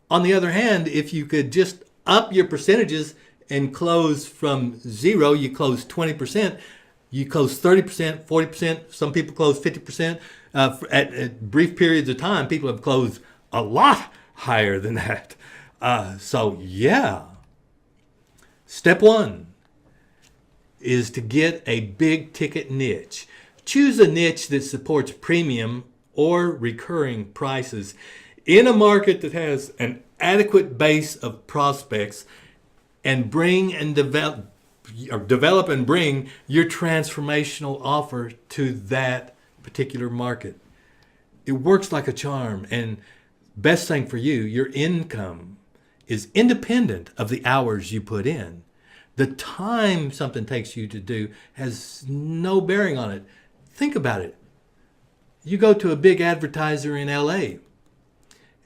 On the other hand, if you could just up your percentages and close from 0, you close 20%, you close 30%, 40%, some people close 50%. At brief periods of time, people have closed a lot higher than that. So yeah. Step 1 is to get a big ticket niche. Choose a niche that supports premium or recurring prices in a market that has an adequate base of prospects, and develop and bring your transformational offer to that particular market. It works like a charm, and best thing for you, your income is independent of the hours you put in. The time something takes you to do has no bearing on it. Think about it. You go to a big advertiser in LA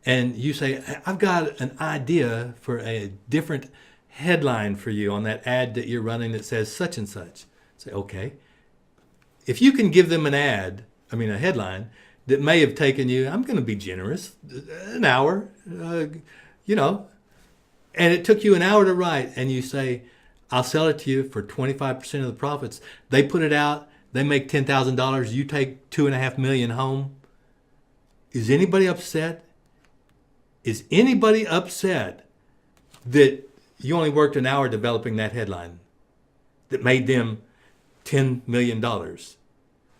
and you say, I've got an idea for a different headline for you on that ad that you're running that says such and such. Say, okay. If you can give them a headline that may have taken you, I'm going to be generous, an hour, and it took you an hour to write, and you say, I'll sell it to you for 25% of the profits. They put it out, they make $10,000, you take $2.5 million home. Is anybody upset? Is anybody upset that you only worked an hour developing that headline that made them $10 million?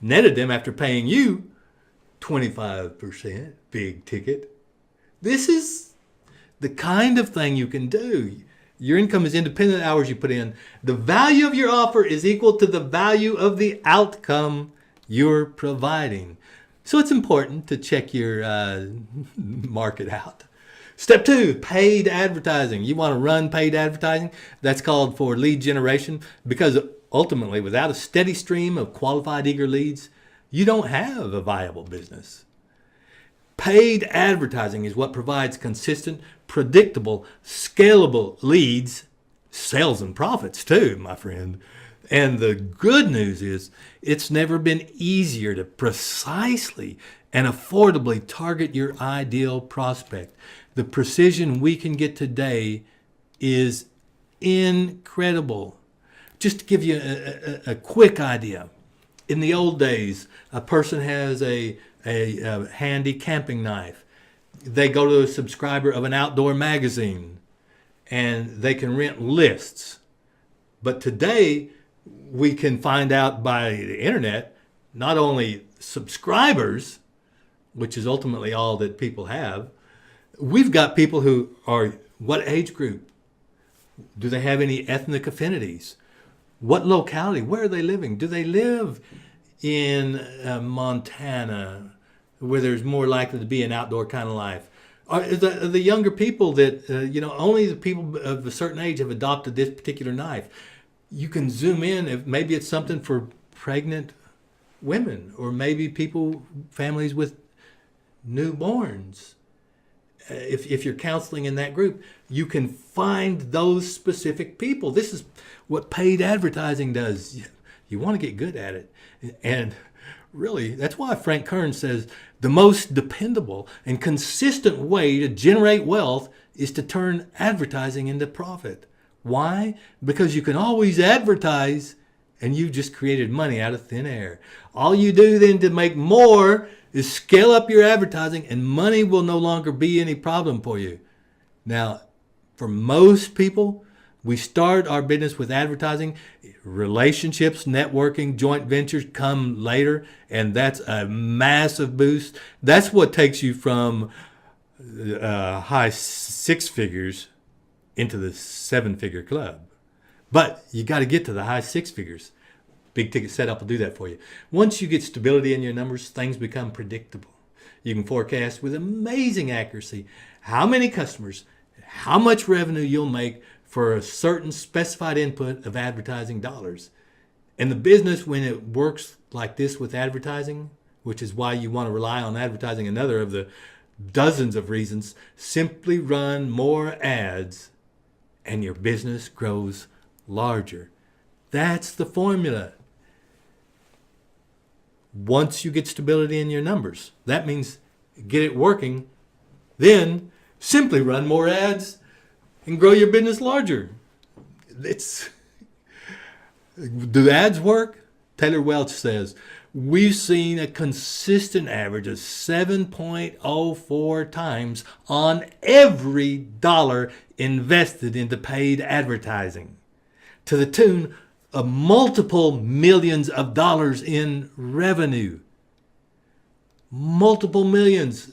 Netted them after paying you 25% big ticket. This is the kind of thing you can do. Your income is independent of the hours you put in. The value of your offer is equal to the value of the outcome you're providing. So it's important to check your market out. Step 2, paid advertising. You want to run paid advertising? That's called for lead generation, because ultimately, without a steady stream of qualified, eager leads, you don't have a viable business. Paid advertising is what provides consistent, predictable, scalable leads, sales, and profits too, my friend. And the good news is it's never been easier to precisely and affordably target your ideal prospect. The precision we can get today is incredible. Just to give you a quick idea, in the old days, a person has a handy camping knife. They go to a subscriber of an outdoor magazine and they can rent lists. But today, we can find out by the internet not only subscribers, which is ultimately all that people have. We've got people who are what age group? Do they have any ethnic affinities? What locality? Where are they living? Do they live in Montana, where there's more likely to be an outdoor kind of life? Are the younger people that, only the people of a certain age have adopted this particular knife? You can zoom in. If maybe it's something for pregnant women, or maybe families with newborns. If you're counseling in that group, you can find those specific people. This is what paid advertising does. You want to get good at it. And really, that's why Frank Kern says the most dependable and consistent way to generate wealth is to turn advertising into profit. Why? Because you can always advertise, and you just created money out of thin air. All you do then to make more is scale up your advertising, and money will no longer be any problem for you. Now, for most people, we start our business with advertising. Relationships, networking, joint ventures come later, and that's a massive boost. That's what takes you from high six figures into the seven-figure club. But you got to get to the high six figures. Big ticket setup will do that for you. Once you get stability in your numbers, things become predictable. You can forecast with amazing accuracy how many customers, how much revenue you'll make for a certain specified input of advertising dollars. And the business, when it works like this with advertising, which is why you want to rely on advertising, another of the dozens of reasons, simply run more ads and your business grows larger. That's the formula. Once you get stability in your numbers, that means get it working, then simply run more ads and grow your business larger. Do ads work? Taylor Welch says, we've seen a consistent average of 7.04 times on every dollar invested into paid advertising, to the tune of multiple millions of dollars in revenue. Multiple millions.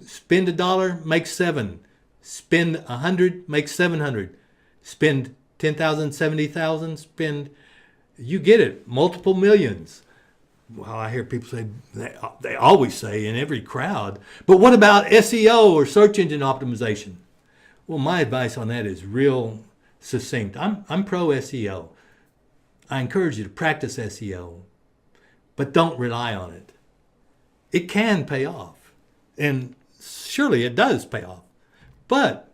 Spend $1, make $7. Spend 100, make 700. Spend 10,000, 70,000. You get it. Multiple millions. Well, I hear people say, they always say in every crowd, but what about SEO or search engine optimization? Well, my advice on that is real succinct. I'm pro SEO. I encourage you to practice SEO, but don't rely on it. It can pay off, and surely it does pay off. But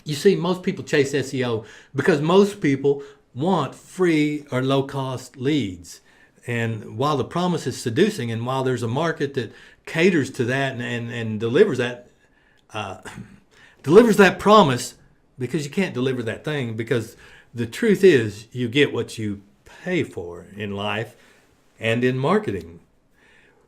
you see, most people chase SEO because most people want free or low-cost leads. And while the promise is seducing, and while there's a market that caters to that and delivers that promise, because you can't deliver that thing, because the truth is you get what you pay for in life and in marketing.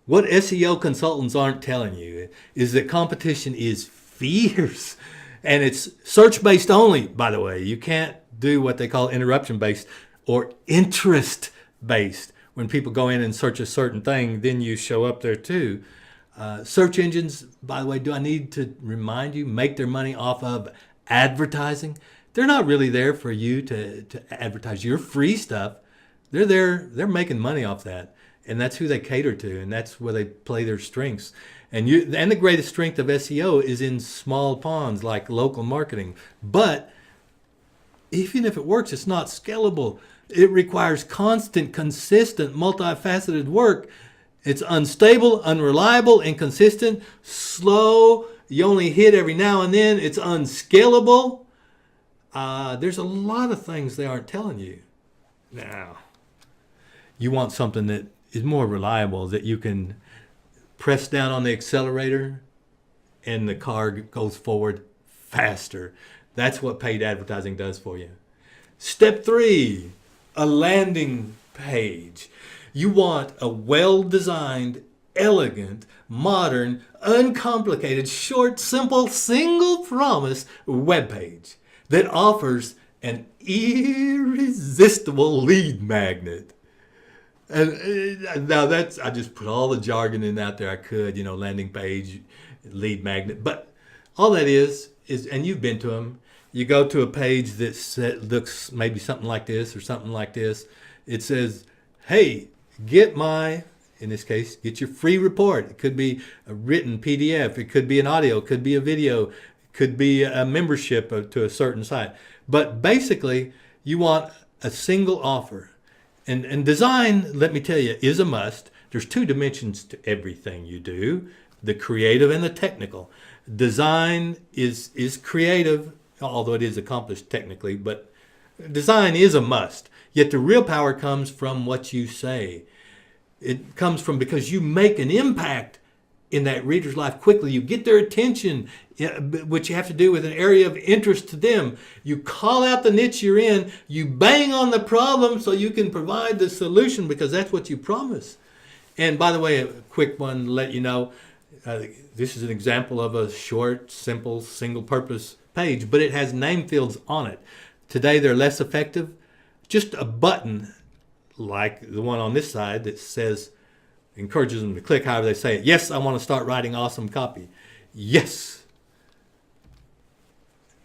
What SEO consultants aren't telling you is that competition is fierce, and it's search-based only, by the way. You can't do what they call interruption-based or interest-based. When people go in and search a certain thing, then you show up there too. Search engines, by the way, do I need to remind you, make their money off of advertising? They're not really there for you to advertise your free stuff. They're making money off that. And that's who they cater to, and that's where they play their strengths. And the greatest strength of SEO is in small ponds like local marketing. But even if it works, it's not scalable. It requires constant, consistent, multifaceted work. It's unstable, unreliable, inconsistent, slow. You only hit every now and then. It's unscalable. There's a lot of things they aren't telling you. Now, you want something that is more reliable, that you can press down on the accelerator and the car goes forward faster. That's what paid advertising does for you. Step 3, a landing page. You want a well-designed, elegant, modern, uncomplicated, short, simple, single promise web page that offers an irresistible lead magnet. And now I just put all the jargon in out there I could, landing page, lead magnet. But all that is, and you've been to them, you go to a page that looks maybe something like this or something like this. It says, hey, in this case, get your free report. It could be a written PDF. It could be an audio. It could be a video. It could be a membership to a certain site. But basically, you want a single offer. And design, let me tell you, is a must. There's 2 dimensions to everything you do, the creative and the technical. Design is creative, although it is accomplished technically, but design is a must. Yet the real power comes from what you say. It comes from because you make an impact in that reader's life quickly. You get their attention, which you have to do with an area of interest to them. You call out the niche you're in. You bang on the problem so you can provide the solution because that's what you promise. And by the way, a quick one to let you know, this is an example of a short, simple, single-purpose page, but it has name fields on it. Today, they're less effective. Just a button like the one on this side that says, encourages them to click however they say it. Yes, I want to start writing awesome copy. Yes.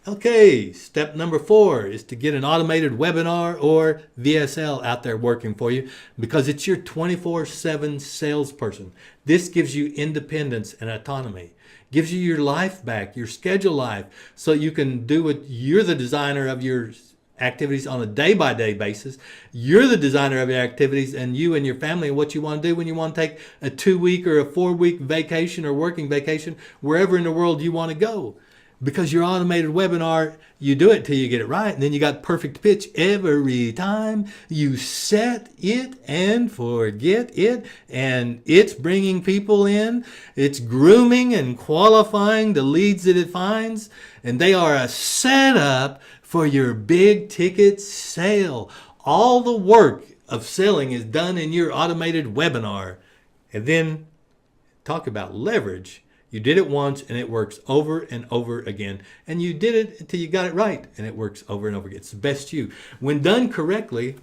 Okay, step number 4 is to get an automated webinar or VSL out there working for you because it's your 24/7 salesperson. This gives you independence and autonomy. Gives you your life back, your schedule life, so you can do what you're the designer of your activities on a day-by-day basis. You're the designer of your activities, and you and your family and what you want to do when you want to take a 2-week or a 4-week vacation or working vacation wherever in the world you want to go. Because your automated webinar, you do it till you get it right, and then you got perfect pitch every time. You set it and forget it, and it's bringing people in. It's grooming and qualifying the leads that it finds, and they are a setup for your big ticket sale. All the work of selling is done in your automated webinar. And then talk about leverage. You did it once and it works over and over again. And you did it until you got it right and it works over and over again. It's the best you. When done correctly,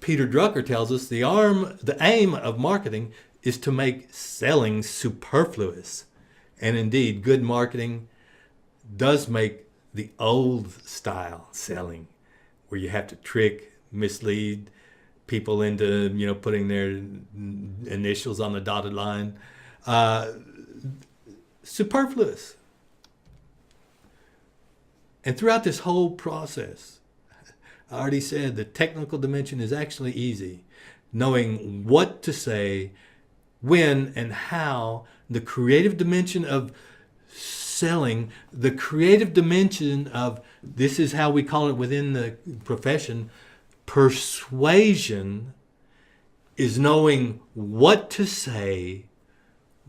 Peter Drucker tells us the aim of marketing is to make selling superfluous. And indeed, good marketing does make the old style selling, where you have to trick, mislead people into, putting their initials on the dotted line, superfluous. And throughout this whole process, I already said the technical dimension is actually easy. Knowing what to say, when, and how. The creative dimension of selling, the creative dimension of, this is how we call it within the profession, persuasion, is knowing what to say,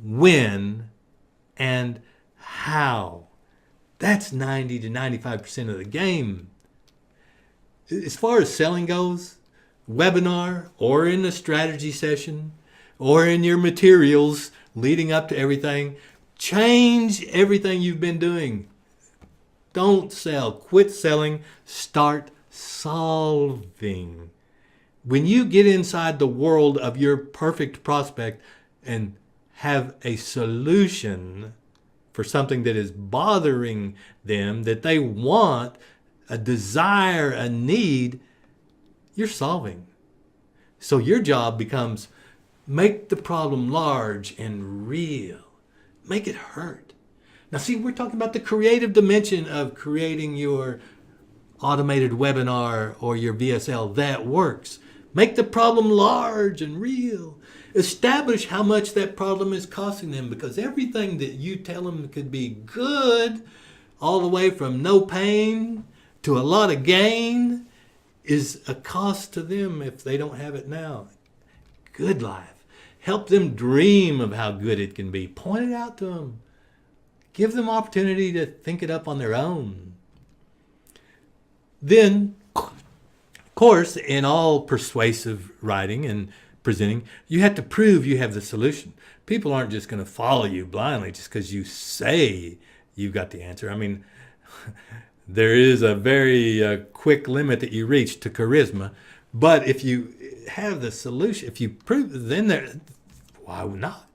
when, and how. That's 90 to 95% of the game. As far as selling goes, webinar or in a strategy session or in your materials leading up to everything, change everything you've been doing. Don't sell. Quit selling. Start solving. When you get inside the world of your perfect prospect and have a solution for something that is bothering them, that they want, a desire, a need, you're solving. So your job becomes make the problem large and real. Make it hurt. Now see, we're talking about the creative dimension of creating your automated webinar or your VSL. That works. Make the problem large and real. Establish how much that problem is costing them, because everything that you tell them could be good, all the way from no pain to a lot of gain, is a cost to them if they don't have it now. Good life. Help them dream of how good it can be. Point it out to them. Give them opportunity to think it up on their own. Then, of course, in all persuasive writing and presenting, you have to prove you have the solution. People aren't just going to follow you blindly just because you say you've got the answer. I mean, there is a very quick limit that you reach to charisma. But if you have the solution, if you prove, then why not?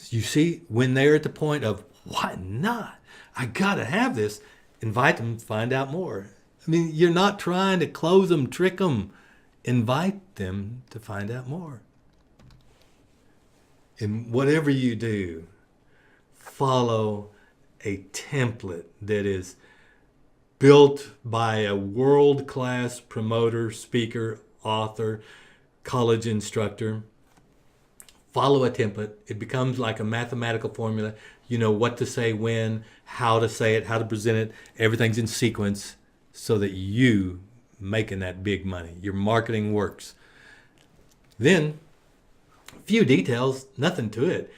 You see, when they're at the point of, why not? I got to have this. Invite them to find out more. I mean, you're not trying to close them, trick them. Invite them to find out more. And whatever you do, follow a template that is built by a world-class promoter, speaker, author, college instructor. Follow a template. It becomes like a mathematical formula. You know what to say when, how to say it, how to present it. Everything's in sequence so that you making that big money. Your marketing works. Then, a few details, nothing to it.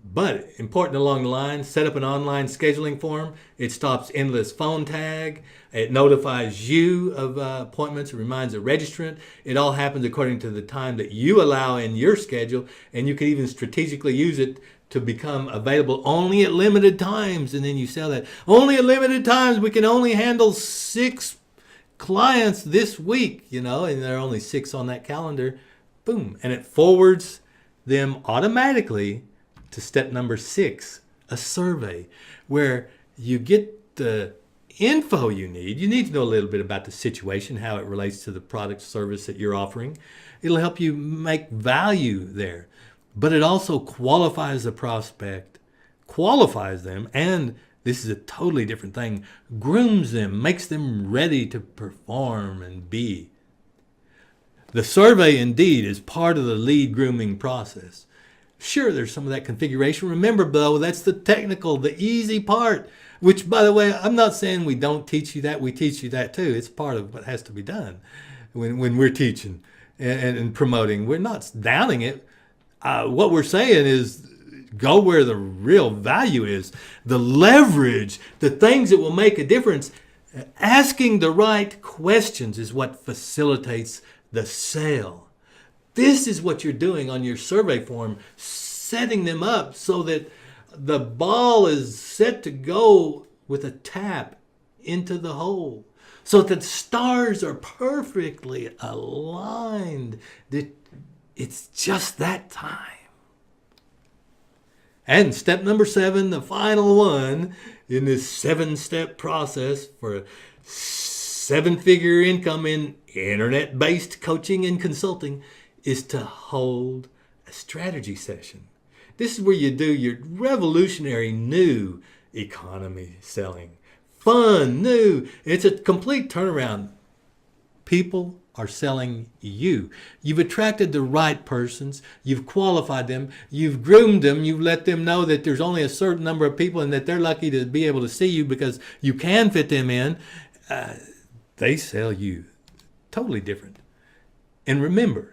But important along the line, set up an online scheduling form. It stops endless phone tag. It notifies you of appointments. It reminds the registrant. It all happens according to the time that you allow in your schedule. And you can even strategically use it to become available only at limited times. And then you sell that. Only at limited times. We can only handle 6 clients this week, and there are only 6 on that calendar. Boom. And it forwards them automatically to step number 6, a survey, where you get the info you need. You need to know a little bit about the situation, how it relates to the product service that you're offering. It'll help you make value there. But it also qualifies the prospect, qualifies them, and this is a totally different thing, grooms them, makes them ready to perform and be. The survey, indeed, is part of the lead grooming process. Sure, there's some of that configuration. Remember, though, that's the technical, the easy part, which, by the way, I'm not saying we don't teach you that. We teach you that, too. It's part of what has to be done when we're teaching and promoting. We're not downing it. What we're saying is go where the real value is, the leverage, the things that will make a difference. Asking the right questions is what facilitates the sale. This is what you're doing on your survey form, setting them up so that the ball is set to go with a tap into the hole, so that the stars are perfectly aligned. It's just that time. And step number 7, the final one in this 7-step process for a 7-figure income in internet-based coaching and consulting, is to hold a strategy session. This is where you do your revolutionary new economy selling. Fun, new. It's a complete turnaround. People are selling you. You've attracted the right persons. You've qualified them. You've groomed them. You've let them know that there's only a certain number of people and that they're lucky to be able to see you because you can fit them in. They sell you. Totally different. And remember,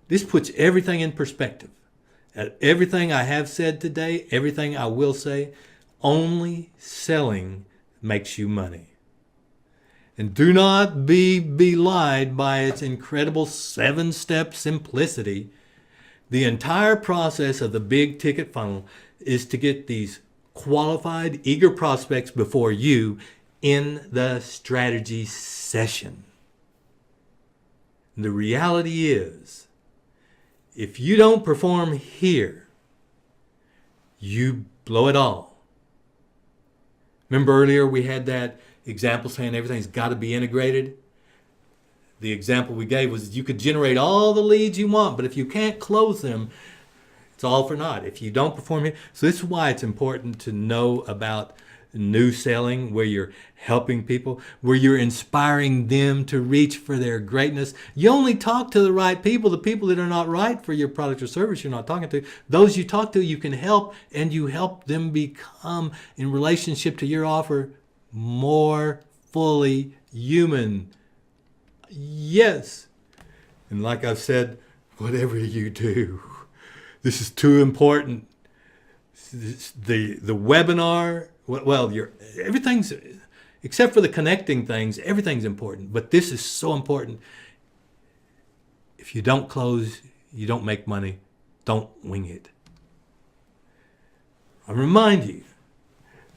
this puts everything in perspective. Everything I have said today, everything I will say, only selling makes you money. And do not be belied by its incredible 7-step simplicity. The entire process of the big ticket funnel is to get these qualified, eager prospects before you in the strategy session. The reality is, if you don't perform here, you blow it all. Remember earlier we had that example saying everything's got to be integrated? The example we gave was you could generate all the leads you want, but if you can't close them, It's all for naught if you don't perform here. So this is why it's important to know about new selling, where you're helping people, where you're inspiring them to reach for their greatness. You only talk to the right people, the people that are not right for your product or service you're not talking to. Those you talk to, you can help, and you help them become, in relationship to your offer, more fully human. Yes. And like I've said, whatever you do, this is too important. The webinar, well, everything's, except for the connecting things, everything's important. But this is so important. If you don't close, you don't make money. Don't wing it. I remind you,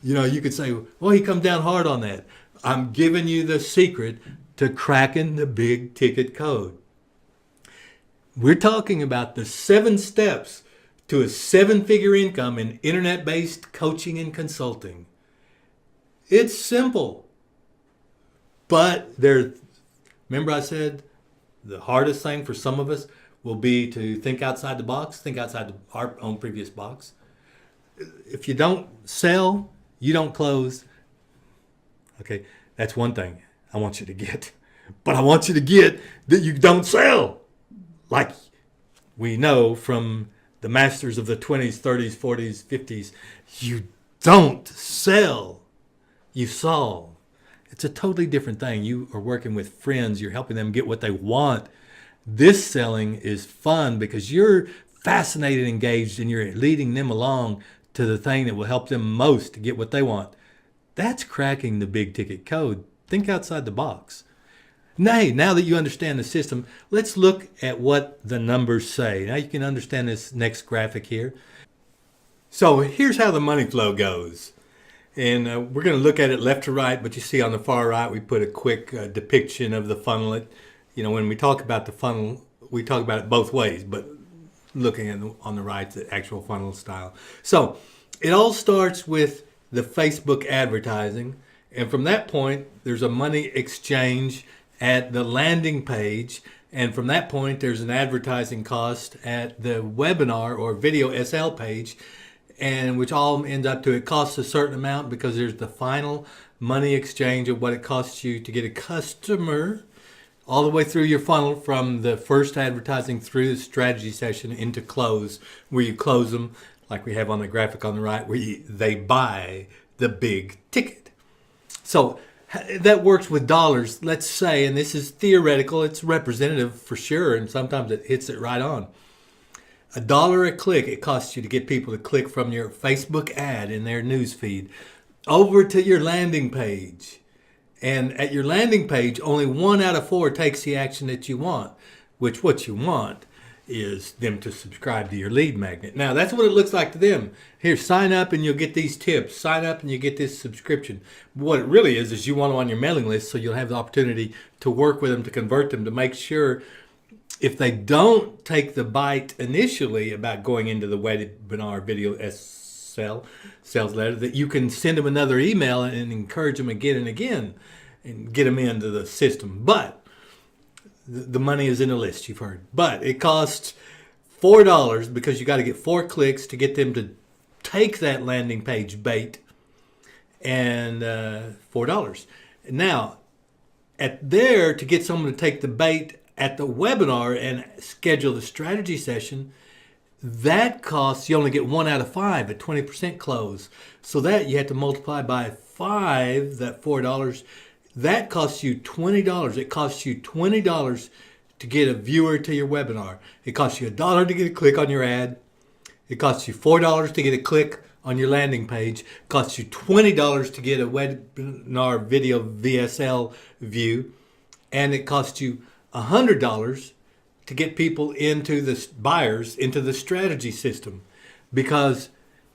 you could say, well, he comes down hard on that. I'm giving you the secret to cracking the big ticket code. We're talking about the 7 steps to a 7-figure income in internet-based coaching and consulting. It's simple. But remember I said the hardest thing for some of us will be to think outside the box, think outside our own previous box. If you don't sell, you don't close. Okay, that's one thing I want you to get. But I want you to get that you don't sell. Like we know from the masters of the 20s, 30s, 40s, 50s, you don't sell, you solve. It's a totally different thing. You are working with friends, you're helping them get what they want. This selling is fun because you're fascinated, engaged, and you're leading them along to the thing that will help them most to get what they want. That's cracking the big ticket code. Think outside the box. Now that you understand the system, let's look at what the numbers say. Now you can understand this next graphic here. So here's how the money flow goes. And we're going to look at it left to right, but you see on the far right, we put a quick depiction of the funnel. When we talk about the funnel, we talk about it both ways, but looking at on the right, the actual funnel style. So it all starts with the Facebook advertising. And from that point, there's a money exchange at the landing page, and from that point there's an advertising cost at the webinar or video SL page, and which all ends up to, it costs a certain amount because there's the final money exchange of what it costs you to get a customer all the way through your funnel, from the first advertising through the strategy session into close, where you close them like we have on the graphic on the right, where they buy the big ticket. So that works with dollars, let's say, and this is theoretical, it's representative for sure, and sometimes it hits it right on. $1 a click it costs you to get people to click from your Facebook ad in their news feed over to your landing page. And at your landing page, only 1 out of 4 takes the action that you want, which what you want is them to subscribe to your lead magnet. Now, that's what it looks like to them. Here, sign up and you'll get these tips. Sign up and you get this subscription. What it really is you want them on your mailing list so you'll have the opportunity to work with them, to convert them, to make sure if they don't take the bite initially about going into the webinar video sales letter, that you can send them another email and encourage them again and again and get them into the system. But the money is in the list, you've heard. But it costs $4 because you got to get 4 clicks to get them to take that landing page bait, and $4. Now, to get someone to take the bait at the webinar and schedule the strategy session, that costs, you only get 1 out of 5 at 20% close. So that you have to multiply by 5, that $4. That costs you $20. It costs you $20 to get a viewer to your webinar. It costs you $1 to get a click on your ad. It costs you $4 to get a click on your landing page. It costs you $20 to get a webinar video VSL view. And it costs you $100 to get people into the buyers into the strategy system. Because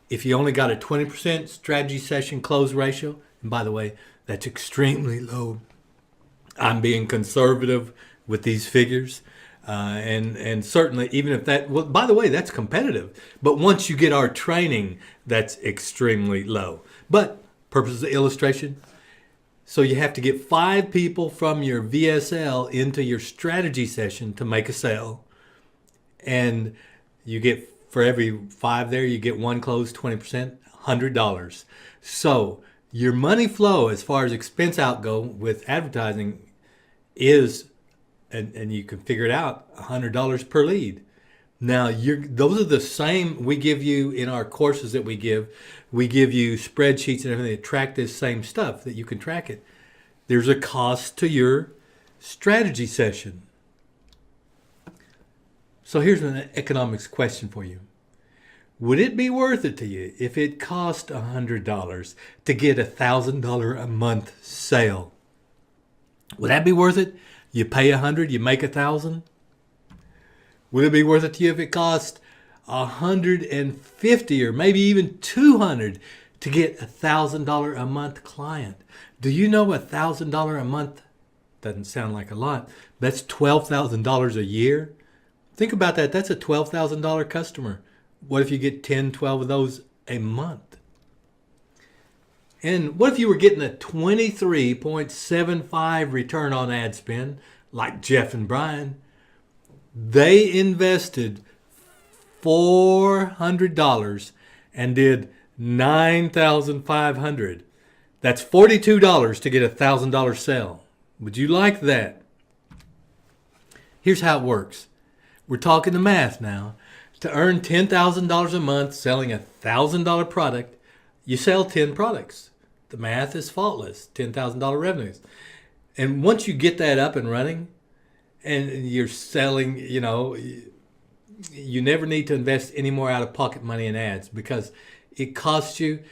if you only got a 20% strategy session close ratio, and by the way, that's extremely low. I'm being conservative with these figures. And certainly, even if that, well, by the way, that's competitive. But once you get our training, that's extremely low. But purpose of illustration, so you have to get 5 people from your VSL into your strategy session to make a sale. And you get For every 5 there, you get 1 closed, 20%, $100. So your money flow as far as expense out go with advertising is, and you can figure it out, $100 per lead. Now, those are the same we give you in our courses that we give. We give you spreadsheets and everything that track this same stuff, that you can track it. There's a cost to your strategy session. So here's an economics question for you. Would it be worth it to you if it cost $100 to get $1,000 a month sale? Would that be worth it? You pay $100, you make $1,000? Would it be worth it to you if it cost $150 or maybe even $200 to get $1,000 a month client? Do you know $1,000 a month doesn't sound like a lot? That's $12,000 a year. Think about that. That's a $12,000 customer. What if you get 10, 12 of those a month? And what if you were getting a 23.75 return on ad spend, like Jeff and Brian? They invested $400 and did $9,500. That's $42 to get a $1,000 sale. Would you like that? Here's how it works. We're talking the math now. To earn $10,000 a month selling a $1,000 product, you sell 10 products. The math is faultless. $10,000 revenues. And once you get that up and running, and you're selling, you never need to invest any more out-of-pocket money in ads, because it costs you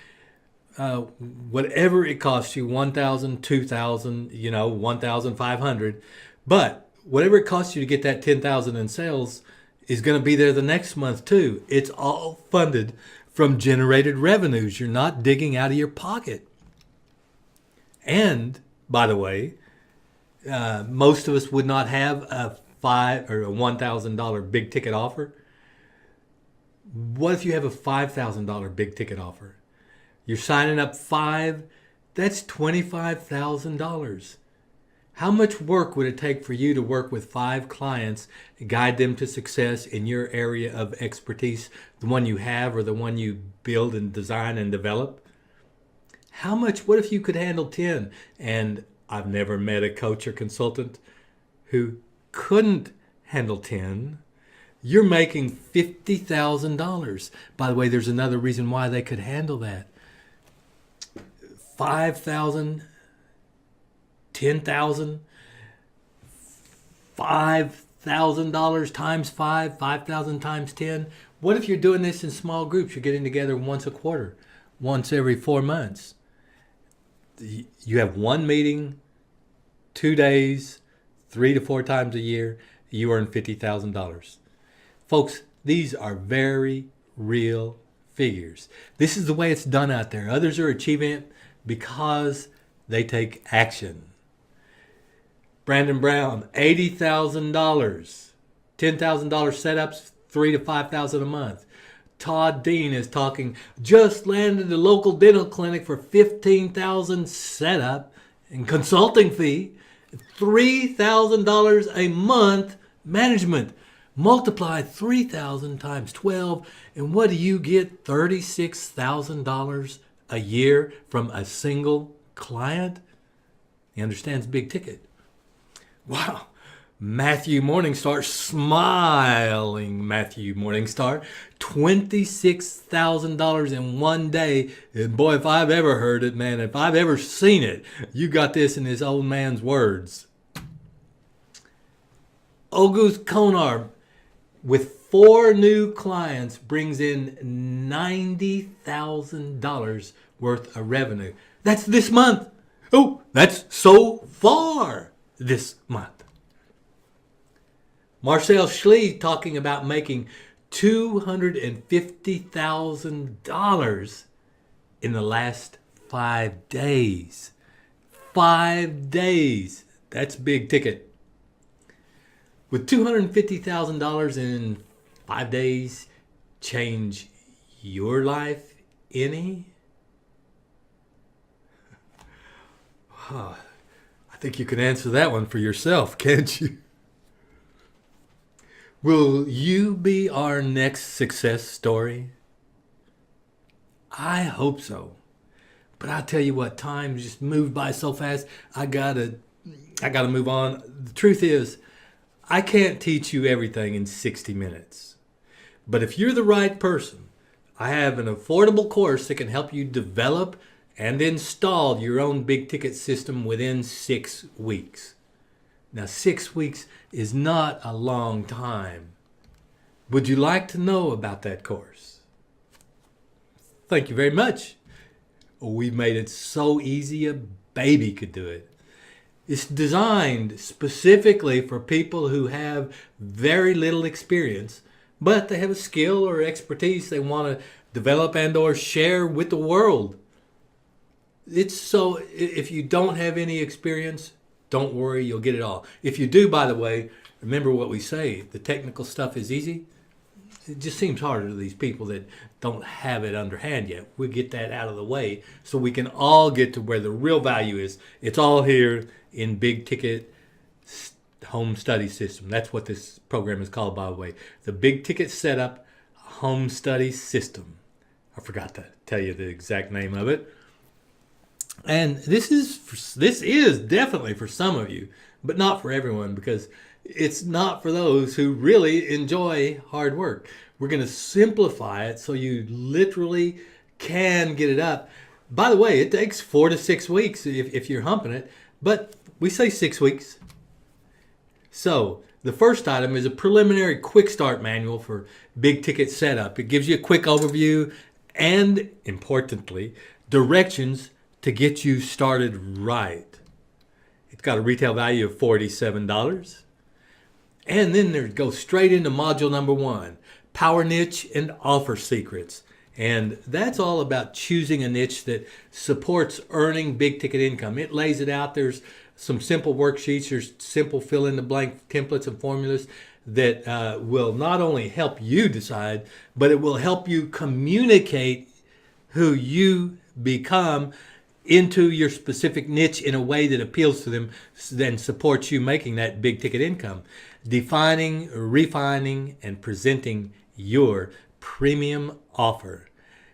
whatever it costs you, $1,000, $2,000, $1,500. But whatever it costs you to get that $10,000 in sales is going to be there the next month too. It's all funded from generated revenues. You're not digging out of your pocket. And by the way, most of us would not have a $5,000 or a $1,000 big ticket offer. What if you have a $5,000 big ticket offer? You're signing up 5, that's $25,000. How much work would it take for you to work with 5 clients, guide them to success in your area of expertise, the one you have or the one you build and design and develop? What if you could handle 10? And I've never met a coach or consultant who couldn't handle 10. You're making $50,000. By the way, there's another reason why they could handle that. $5,000, $10,000, $5,000 times 5, 5,000 times 10. What if you're doing this in small groups? You're getting together once a quarter, once every 4 months. You have one meeting, 2 days, 3 to 4 times a year. You earn $50,000. Folks, these are very real figures. This is the way it's done out there. Others are achieving it because they take action. Brandon Brown, $80,000, $10,000 setups, $3,000 to $5,000 a month. Todd Dean is talking, just landed a local dental clinic for $15,000 setup and consulting fee, $3,000 a month management. Multiply 3,000 times 12, and what do you get? $36,000 a year from a single client? He understands big ticket. Wow. Matthew Morningstar, smiling Matthew Morningstar, $26,000 in one day. And boy, if I've ever heard it, man, if I've ever seen it, you got this in this old man's words. August Konar, with 4 new clients, brings in $90,000 worth of revenue. That's this month. Oh, that's so far this month. Marcel Schlee talking about making $250,000 in the last 5 days. 5 days. That's big ticket. Would $250,000 in 5 days change your life any? I think you can answer that one for yourself, can't you? Will you be our next success story? I hope so. But I tell you what, time just moved by so fast. I gotta move on. The truth is, I can't teach you everything in 60 minutes. But if you're the right person, I have an affordable course that can help you develop and install your own big ticket system within 6 weeks. Now, 6 weeks is not a long time. Would you like to know about that course? Thank you very much. We've made it so easy a baby could do it. It's designed specifically for people who have very little experience, but they have a skill or expertise they want to develop and or share with the world. It's so, if you don't have any experience, don't worry, you'll get it all. If you do, by the way, remember what we say, the technical stuff is easy. It just seems harder to these people that don't have it underhand yet. We get that out of the way so we can all get to where the real value is. It's all here in Big Ticket Home Study System. That's what this program is called, by the way. The Big Ticket Setup Home Study System. I forgot to tell you the exact name of it. And this is definitely for some of you, but not for everyone, because it's not for those who really enjoy hard work. We're going to simplify it so you literally can get it up. By the way, it takes 4 to 6 weeks if you're humping it, but we say 6 weeks. So the first item is a preliminary quick start manual for big ticket setup. It gives you a quick overview and, importantly, directions to get you started right. It's got a retail value of $47. And then there goes straight into module number 1, power niche and offer secrets. And that's all about choosing a niche that supports earning big ticket income. It lays it out. There's some simple worksheets. There's simple fill in the blank templates and formulas that will not only help you decide, but it will help you communicate who you become into your specific niche in a way that appeals to them, then supports you making that big ticket income. Defining, refining, and presenting your premium offer.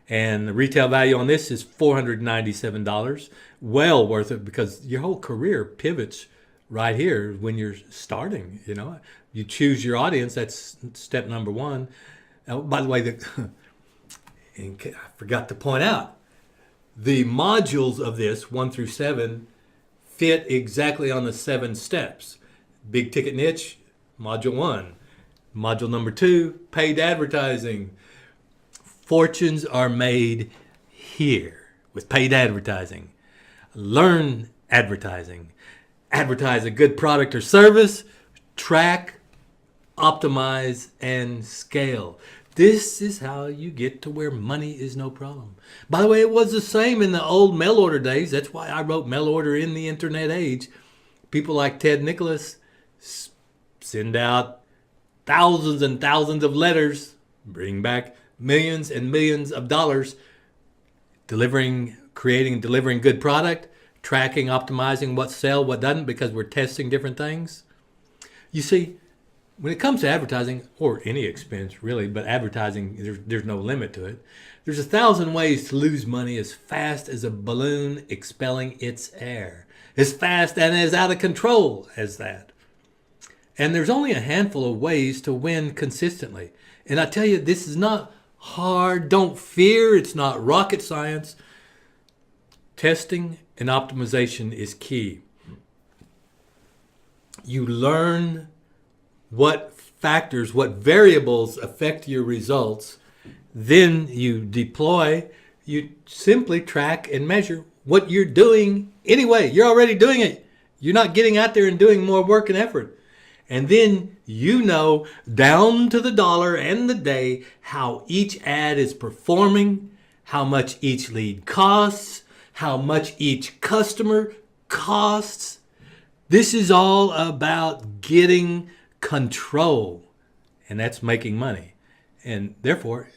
And the retail value on this is $497. Well worth it, because your whole career pivots right here when you're starting. You know, you choose your audience. That's step number 1. By the way, and I forgot to point out, the modules of this 1 through 7 fit exactly on the 7 steps. Big ticket niche, module 1. Module number 2, paid advertising. Fortunes are made here with paid advertising. Learn advertising. Advertise a good product or service. Track, optimize, and scale. This is how you get to where money is no problem. By the way, it was the same in the old mail order days. That's why I wrote mail order in the internet age. People like Ted Nicholas send out thousands and thousands of letters, bring back millions and millions of dollars, creating and delivering good product, tracking, optimizing what sells, what doesn't, because we're testing different things. You see, when it comes to advertising, or any expense really, but advertising, there's no limit to it. There's 1,000 ways to lose money as fast as a balloon expelling its air. As fast and as out of control as that. And there's only a handful of ways to win consistently. And I tell you, this is not hard. Don't fear. It's not rocket science. Testing and optimization is key. You learn what factors, what variables affect your results. Then you deploy. You simply track and measure what you're doing anyway. You're already doing it. You're not getting out there and doing more work and effort. And then you know down to the dollar and the day how each ad is performing, how much each lead costs, how much each customer costs. This is all about getting control, and that's making money. And therefore,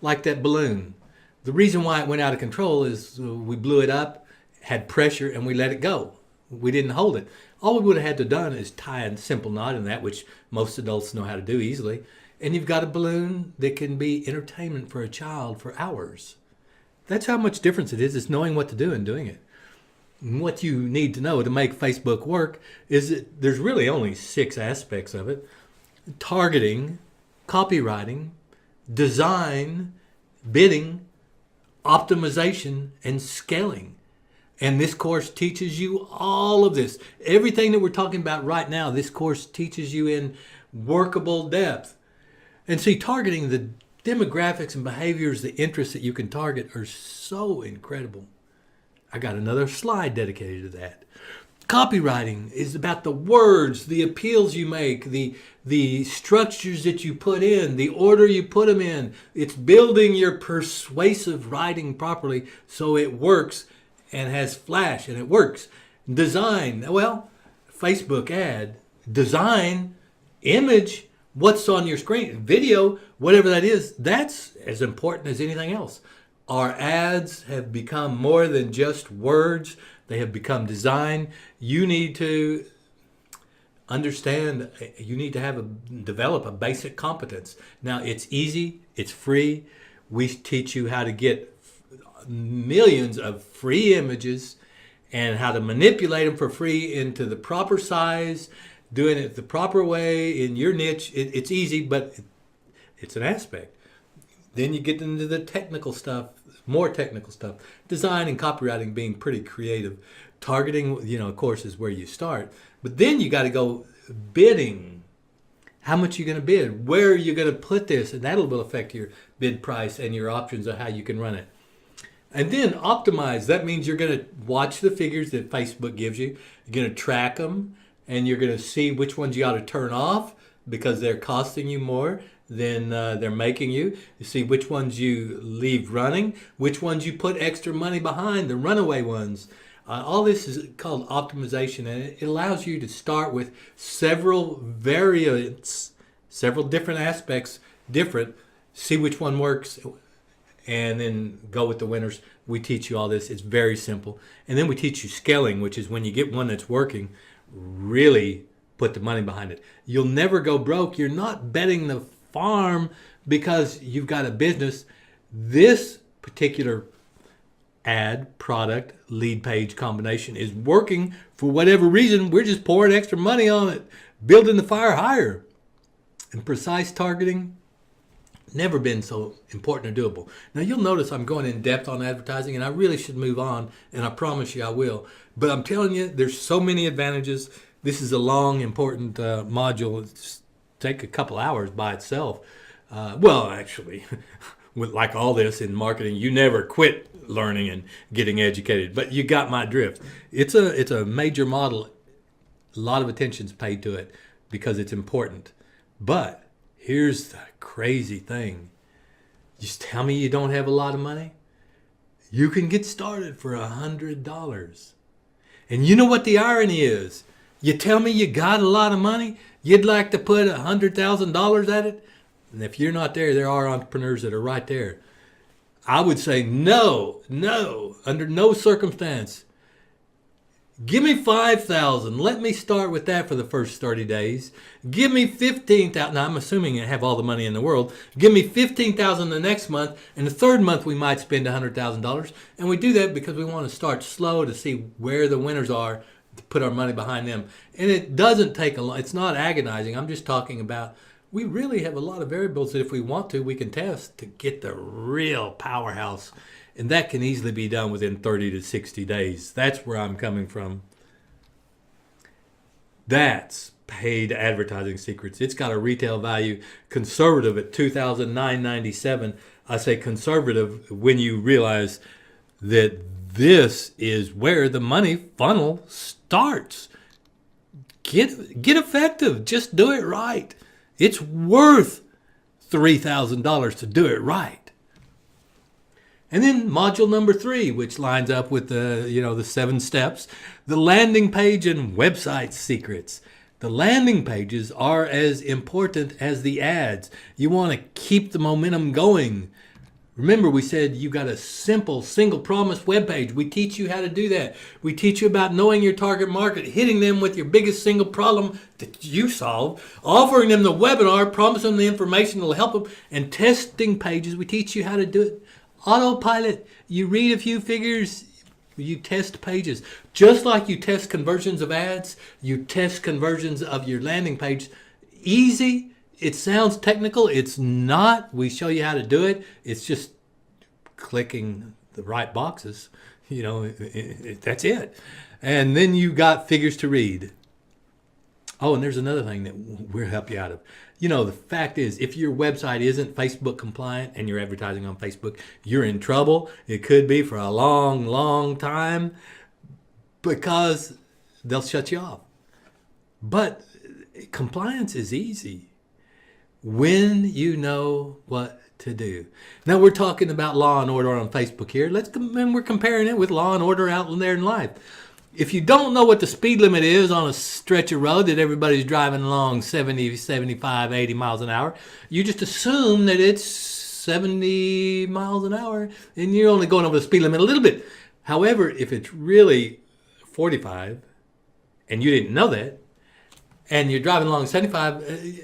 like that balloon. The reason why it went out of control is we blew it up, had pressure, and we let it go. we didn't hold it. All we would have had to done is tie a simple knot in that, which most adults know how to do easily. And you've got a balloon that can be entertainment for a child for hours. That's how much difference it is knowing what to do and doing it. And what you need to know to make Facebook work is that there's really only 6 aspects of it: targeting, copywriting, design, bidding, optimization, and scaling. And this course teaches you all of this. Everything that we're talking about right now, this course teaches you in workable depth. And see, targeting, the demographics and behaviors, the interests that you can target are so incredible. I got another slide dedicated to that. Copywriting is about the words, the appeals you make, the structures that you put in, the order you put them in. It's building your persuasive writing properly so it works and has flash and it works. Design, well, Facebook ad, design, image, what's on your screen, video, whatever that is, that's as important as anything else. Our ads have become more than just words. They have become design. You need to understand, you need to develop a basic competence. Now, it's easy, it's free. We teach you how to get millions of free images and how to manipulate them for free into the proper size, doing it the proper way in your niche. It's easy, but it's an aspect. Then you get into the technical stuff, more technical stuff. Design and copywriting being pretty creative. Targeting, of course, is where you start. But then you got to go bidding. How much are you going to bid? Where are you going to put this? And that'll affect your bid price and your options of how you can run it. And then optimize. That means you're going to watch the figures that Facebook gives you. You're going to track them, and you're going to see which ones you ought to turn off because they're costing you more than they're making you. You see which ones you leave running, which ones you put extra money behind, the runaway ones. All this is called optimization, and it allows you to start with several variants, several different aspects, see which one works, and then go with the winners. We teach you all this. It's very simple. And then we teach you scaling, which is when you get one that's working, really put the money behind it. You'll never go broke. You're not betting the farm because you've got a business. This particular ad, product, lead page combination is working for whatever reason. We're just pouring extra money on it, building the fire higher. And precise targeting, never been so important or doable. Now you'll notice I'm going in depth on advertising, and I really should move on, and I promise you I will. But I'm telling you, there's so many advantages. This is a long, important module. It's take a couple hours by itself. Well, actually, with like all this in marketing, you never quit learning and getting educated. But you got my drift. It's a major model. A lot of attention's paid to it because it's important. But here's the crazy thing. Just tell me you don't have a lot of money. You can get started for $100. And you know what the irony is? You tell me you got a lot of money, you'd like to put $100,000 at it? And if you're not there, there are entrepreneurs that are right there. I would say no, under no circumstance. Give me $5,000. Let me start with that for the first 30 days. Give me $15,000. Now, I'm assuming I have all the money in the world. Give me $15,000 the next month. And the third month, we might spend $100,000. And we do that because we want to start slow to see where the winners are, to put our money behind them. And it doesn't take a lot. It's not agonizing. I'm just talking about we really have a lot of variables that if we want to, we can test to get the real powerhouse. And that can easily be done within 30 to 60 days. That's where I'm coming from. That's paid advertising secrets. It's got a retail value conservative at $2,997. I say conservative when you realize that this is where the money funnel starts. Get effective. Just do it right. It's worth $3,000 to do it right. And then module number 3, which lines up with the 7 steps, the landing page and website secrets. The landing pages are as important as the ads. You want to keep the momentum going. Remember, we said you got a simple single promise web page. We teach you how to do that. We teach you about knowing your target market, hitting them with your biggest single problem that you solve, offering them the webinar, promising them the information that will help them, and testing pages. We teach you how to do it. Autopilot. You read a few figures, you test pages. Just like you test conversions of ads, you test conversions of your landing page. Easy. It sounds technical. It's not. We show you how to do it. It's just clicking the right boxes. That's it. And then you got figures to read. Oh, and there's another thing that we'll help you out of. The fact is, if your website isn't Facebook compliant and you're advertising on Facebook, you're in trouble. It could be for a long, long time because they'll shut you off. But compliance is easy when you know what to do. Now we're talking about Law and Order on Facebook here. And we're comparing it with Law and Order out there in life. If you don't know what the speed limit is on a stretch of road that everybody's driving along 70, 75, 80 miles an hour, you just assume that it's 70 miles an hour and you're only going over the speed limit a little bit. However, if it's really 45 and you didn't know that and you're driving along 75,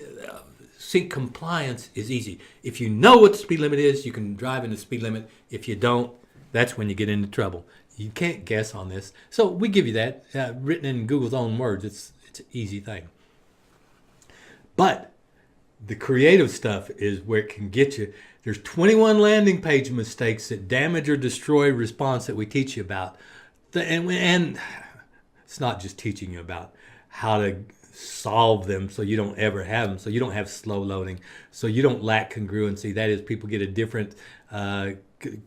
see, compliance is easy. If you know what the speed limit is, you can drive in the speed limit. If you don't, that's when you get into trouble. You can't guess on this. So we give you that, written in Google's own words. It's an easy thing. But the creative stuff is where it can get you. There's 21 landing page mistakes that damage or destroy response that we teach you about. And it's not just teaching you about how to solve them so you don't ever have them, so you don't have slow loading, so you don't lack congruency. That is, people get a different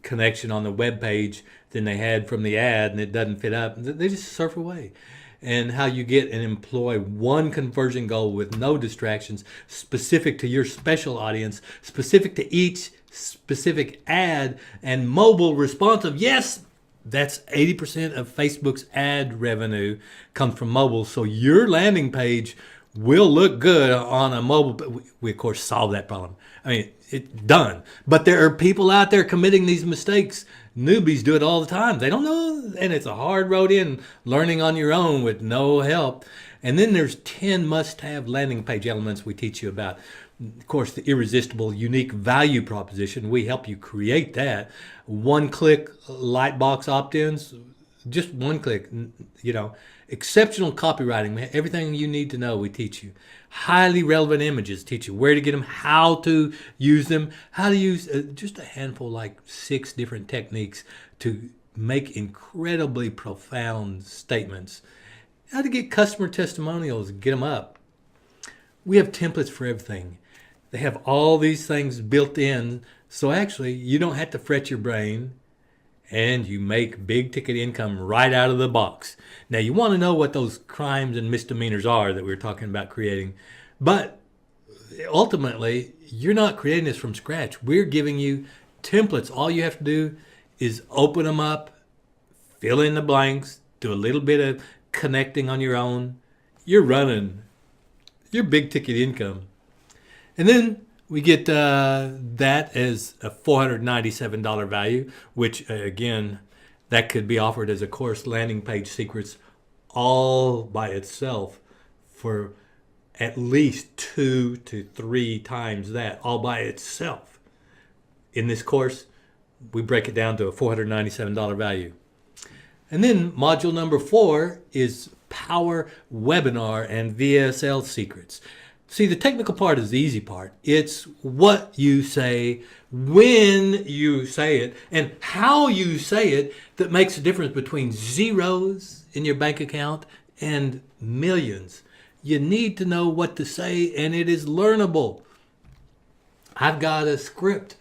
connection on the web page than they had from the ad and it doesn't fit up. They just surf away. And how you get and employ one conversion goal with no distractions, specific to your special audience, specific to each specific ad, and mobile responsive. Yes, that's 80% of Facebook's ad revenue comes from mobile. So your landing page will look good on a mobile. But we of course solve that problem. I mean, it's done. But there are people out there committing these mistakes. Newbies do it all the time. They don't know, and it's a hard road in, learning on your own with no help. And then there's 10 must-have landing page elements we teach you about. Of course, the irresistible, unique value proposition. We help you create that. One-click lightbox opt-ins, just one click. Exceptional copywriting, everything you need to know, we teach you. Highly relevant images, teach you where to get them, how to use them, how to use just a handful, like 6 different techniques to make incredibly profound statements. How to get customer testimonials, get them up. We have templates for everything. They have all these things built in, so actually you don't have to fret your brain, and you make big ticket income right out of the box. Now, you want to know what those crimes and misdemeanors are that we were talking about creating, but ultimately, you're not creating this from scratch. We're giving you templates. All you have to do is open them up, fill in the blanks, do a little bit of connecting on your own. You're running your big ticket income. And then we get that as a $497 value, which again, that could be offered as a course, landing page secrets, all by itself for at least 2 to 3 times that, all by itself. In this course, we break it down to a $497 value. And then module number 4 is Power Webinar and VSL Secrets. See, the technical part is the easy part. It's what you say, when you say it, and how you say it that makes a difference between zeros in your bank account and millions. You need to know what to say, and it is learnable. I've got a script.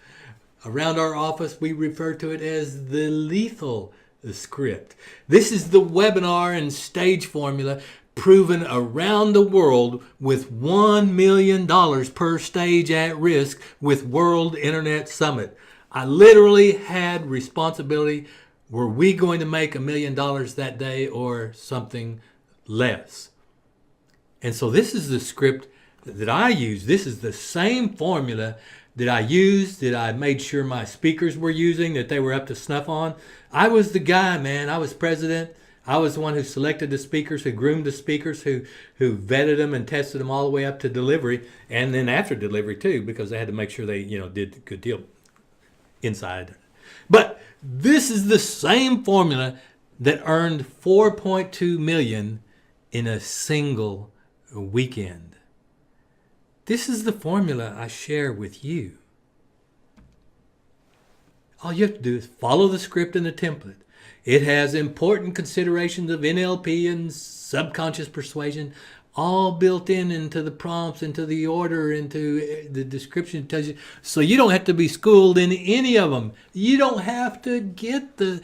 Around our office, we refer to it as the lethal script. This is the webinar and stage formula proven around the world with $1 million per stage at risk with World Internet Summit. I literally had responsibility. Were we going to make $1 million that day or something less? And so this is the script that I use. This is the same formula that I used, that I made sure my speakers were using, that they were up to snuff on. I was the guy, man. I was president. I was the one who selected the speakers, who groomed the speakers, who vetted them and tested them all the way up to delivery, and then after delivery too, because they had to make sure they did a good deal inside. But this is the same formula that earned 4.2 million in a single weekend. This is the formula I share with you. All you have to do is follow the script and the template. It has important considerations of NLP and subconscious persuasion, all built into the prompts, into the order, into the description it tells you. So you don't have to be schooled in any of them. You don't have to get the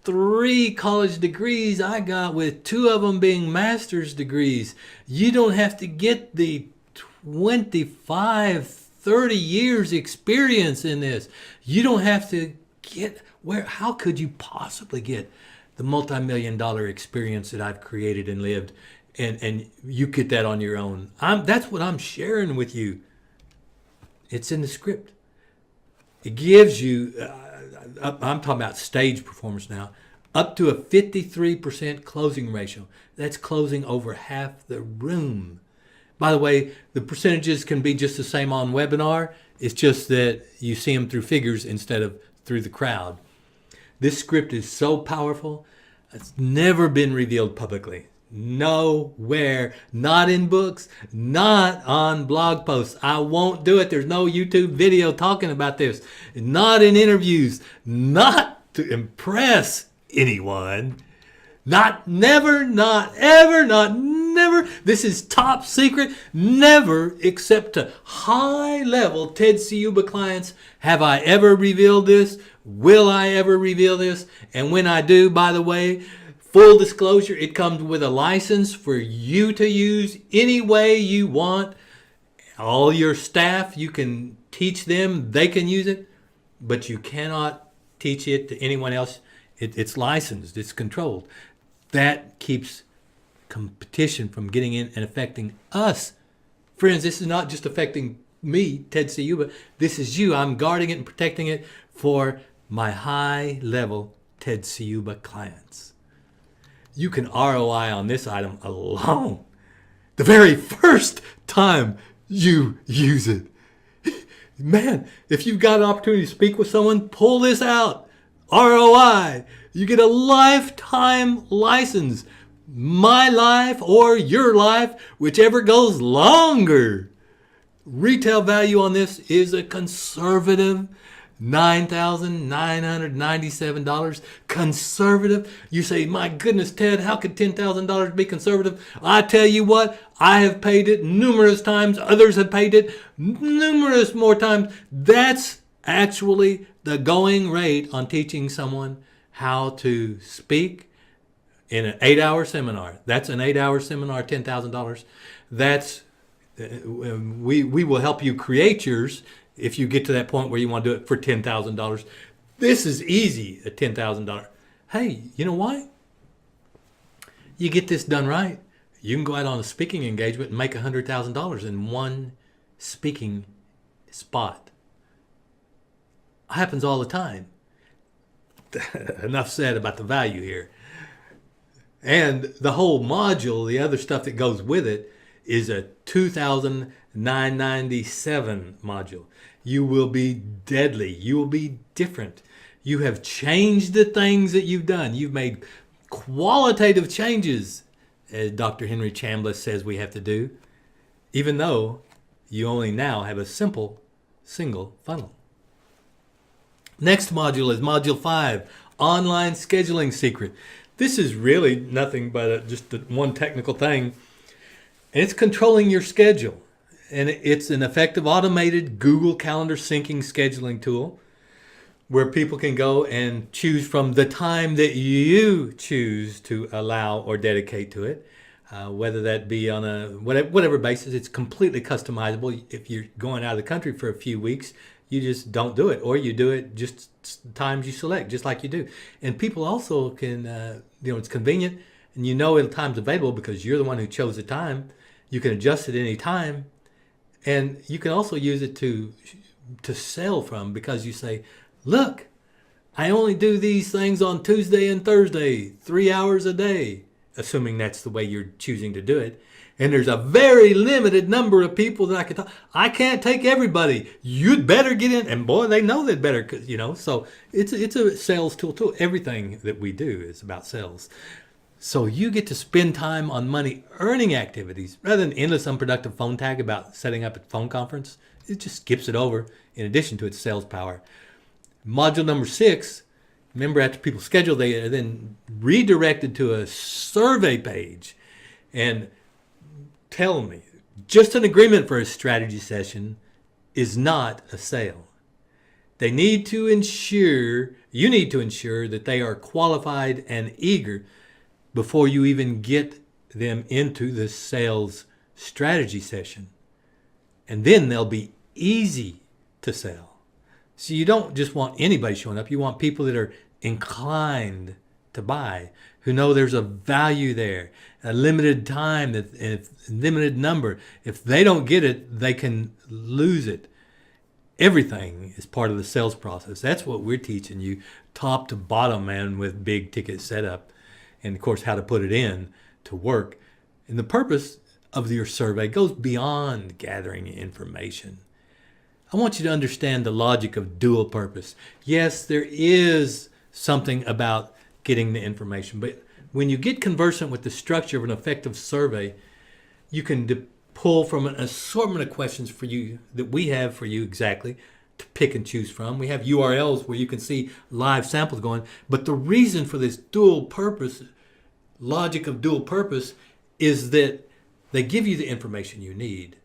3 college degrees I got, with 2 of them being master's degrees. You don't have to get the 25, 30 years experience in this. You don't have to get how could you possibly get the multi-million-dollar experience that I've created and lived, and you get that on your own? That's what I'm sharing with you. It's in the script. It gives you, I'm talking about stage performance now, up to a 53% closing ratio. That's closing over half the room. By the way, the percentages can be just the same on webinar. It's just that you see them through figures instead of through the crowd. This script is so powerful, it's never been revealed publicly. Nowhere. Not in books, not on blog posts. I won't do it. There's no YouTube video talking about this. Not in interviews. Not to impress anyone. Not never, not ever, not never. This is top secret. Never, except to high-level Ted Ciuba clients, have I ever revealed this. Will I ever reveal this? And when I do, by the way, full disclosure, it comes with a license for you to use any way you want. All your staff, you can teach them, they can use it, but you cannot teach it to anyone else. It's licensed, it's controlled. That keeps competition from getting in and affecting us. Friends, this is not just affecting me, Ted Ciuba. This is you. I'm guarding it and protecting it for my high-level Ted Ciuba clients. You can ROI on this item alone the very first time you use it. Man, if you've got an opportunity to speak with someone, pull this out. ROI. You get a lifetime license. My life or your life, whichever goes longer. Retail value on this is a conservative $9,997. Conservative. You say, my goodness, Ted, how could $10,000 be conservative? I tell you what, I have paid it numerous times. Others have paid it numerous more times. That's actually the going rate on teaching someone how to speak in an 8-hour seminar. That's an 8-hour seminar, $10,000. That's we will help you create yours if you get to that point where you want to do it for $10,000. This is easy at $10,000. Hey, you know why? You get this done right, you can go out on a speaking engagement and make $100,000 in one speaking spot. Happens all the time. Enough said about the value here. And the whole module, the other stuff that goes with it, is a $2,997 module. You will be deadly. You will be different. You have changed the things that you've done. You've made qualitative changes, as Dr. Henry Chambliss says we have to do, even though you only now have a simple single funnel. Next module is Module 5, Online Scheduling Secret. This is really nothing but just one technical thing. And it's controlling your schedule. And it's an effective automated Google Calendar syncing scheduling tool where people can go and choose from the time that you choose to allow or dedicate to it. Whether that be on a whatever basis. It's completely customizable. If you're going out of the country for a few weeks, you just don't do it, or you do it just times you select, just like you do. And people also can, it's convenient, and the time's available because you're the one who chose the time. You can adjust it any time, and you can also use it to to sell from, because you say, look, I only do these things on Tuesday and Thursday, 3 hours a day, assuming that's the way you're choosing to do it. And there's a very limited number of people that I can talk. I can't take everybody. You'd better get in. And boy, they know they'd better, so it's a sales tool. Everything that we do is about sales. So you get to spend time on money earning activities rather than endless unproductive phone tag about setting up a phone conference. It just skips it over in addition to its sales power. Module number 6, remember, after people schedule, they are then redirected to a survey page. And tell me, just an agreement for a strategy session is not a sale. You need to ensure that they are qualified and eager before you even get them into the sales strategy session. And then they'll be easy to sell. So you don't just want anybody showing up. You want people that are inclined to buy, who know there's a value there, a limited time, limited number. If they don't get it, they can lose it. Everything is part of the sales process. That's what we're teaching you, top to bottom, man, with big ticket setup. And of course, how to put it in to work. And the purpose of your survey goes beyond gathering information. I want you to understand the logic of dual purpose. Yes, there is something about getting the information, but when you get conversant with the structure of an effective survey, you can pull from an assortment of questions for you that we have for you exactly to pick and choose from. We have URLs where you can see live samples going, but the reason for this dual purpose, logic of dual purpose, is that they give you the information you need,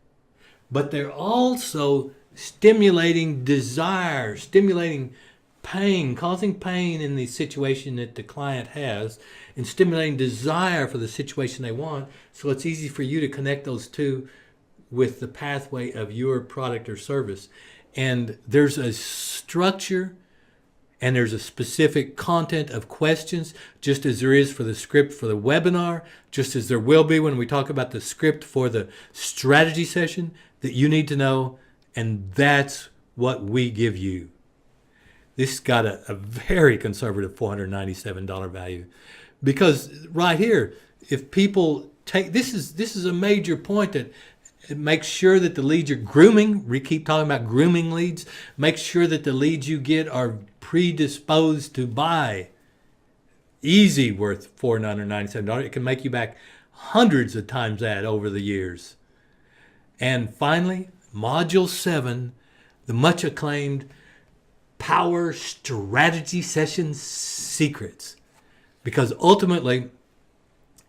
but they're also stimulating desire, stimulating pain, causing pain in the situation that the client has, and stimulating desire for the situation they want. So it's easy for you to connect those two with the pathway of your product or service. And there's a structure and there's a specific content of questions, just as there is for the script for the webinar, just as there will be when we talk about the script for the strategy session, that you need to know. And that's what we give you. This got a very conservative $497 value, because right here, if people take this is a major point, that it makes sure that the leads you're grooming, we keep talking about grooming leads, make sure that the leads you get are predisposed to buy. Easy worth $497. It can make you back hundreds of times that over the years. And finally, Module 7, the much acclaimed Power Strategy Session Secrets. Because ultimately,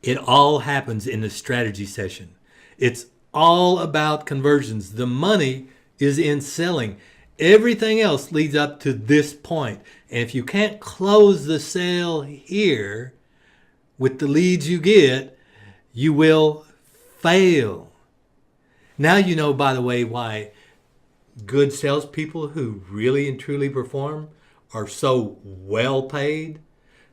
it all happens in the strategy session. It's all about conversions. The money is in selling. Everything else leads up to this point. And if you can't close the sale here with the leads you get, you will fail. Now you know, by the way, why good salespeople who really and truly perform are so well paid.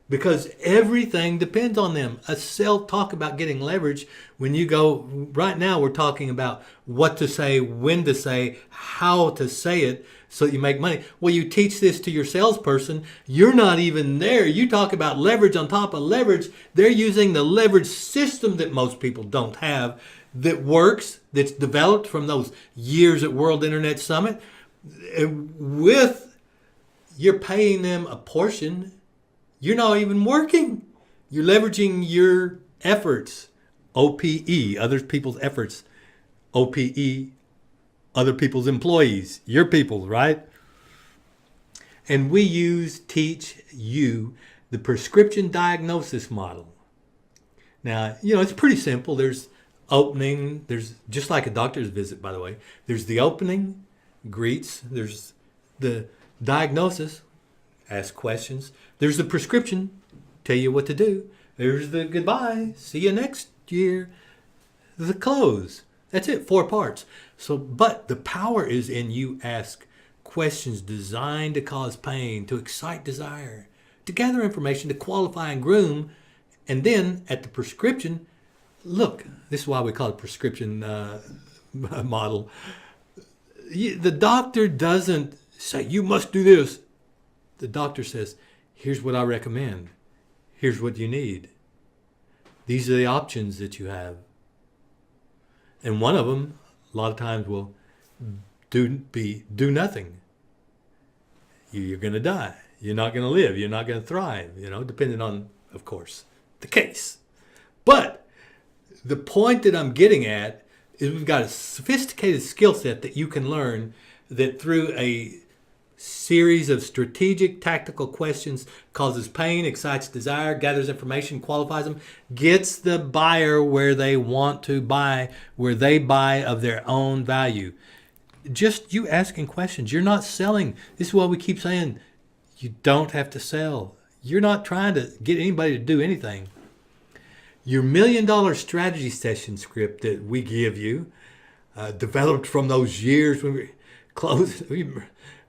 Because everything depends on them. Talk about getting leverage. When you go, right now we're talking about what to say, when to say, how to say it so that you make money. Well, you teach this to your salesperson. You're not even there. You talk about leverage on top of leverage. They're using the leverage system that most people don't have, that works, that's developed from those years at World Internet Summit. You're paying them a portion. You're not even working. You're leveraging your efforts. OPE, other people's efforts. OPE, other people's employees. Your people, right? And we teach you the prescription diagnosis model. Now, it's pretty simple. There's opening. There's, just like a doctor's visit, by the way. There's the opening, greets. There's the diagnosis, ask questions. There's the prescription, tell you what to do. There's the goodbye, see you next year. The close. That's it, 4 parts. But the power is in you ask questions designed to cause pain, to excite desire, to gather information, to qualify and groom. And then at the prescription, look, this is why we call it prescription model. The doctor doesn't say, you must do this. The doctor says, here's what I recommend. Here's what you need. These are the options that you have. And one of them, a lot of times, will do nothing. You're going to die. You're not going to live. You're not going to thrive, depending on, of course, the case. But the point that I'm getting at is we've got a sophisticated skill set that you can learn that through a series of strategic, tactical questions causes pain, excites desire, gathers information, qualifies them, gets the buyer where they want to buy, where they buy of their own value. Just you asking questions. You're not selling. This is what we keep saying. You don't have to sell. You're not trying to get anybody to do anything. Your $1 million strategy session script that we give you, developed from those years when we closed.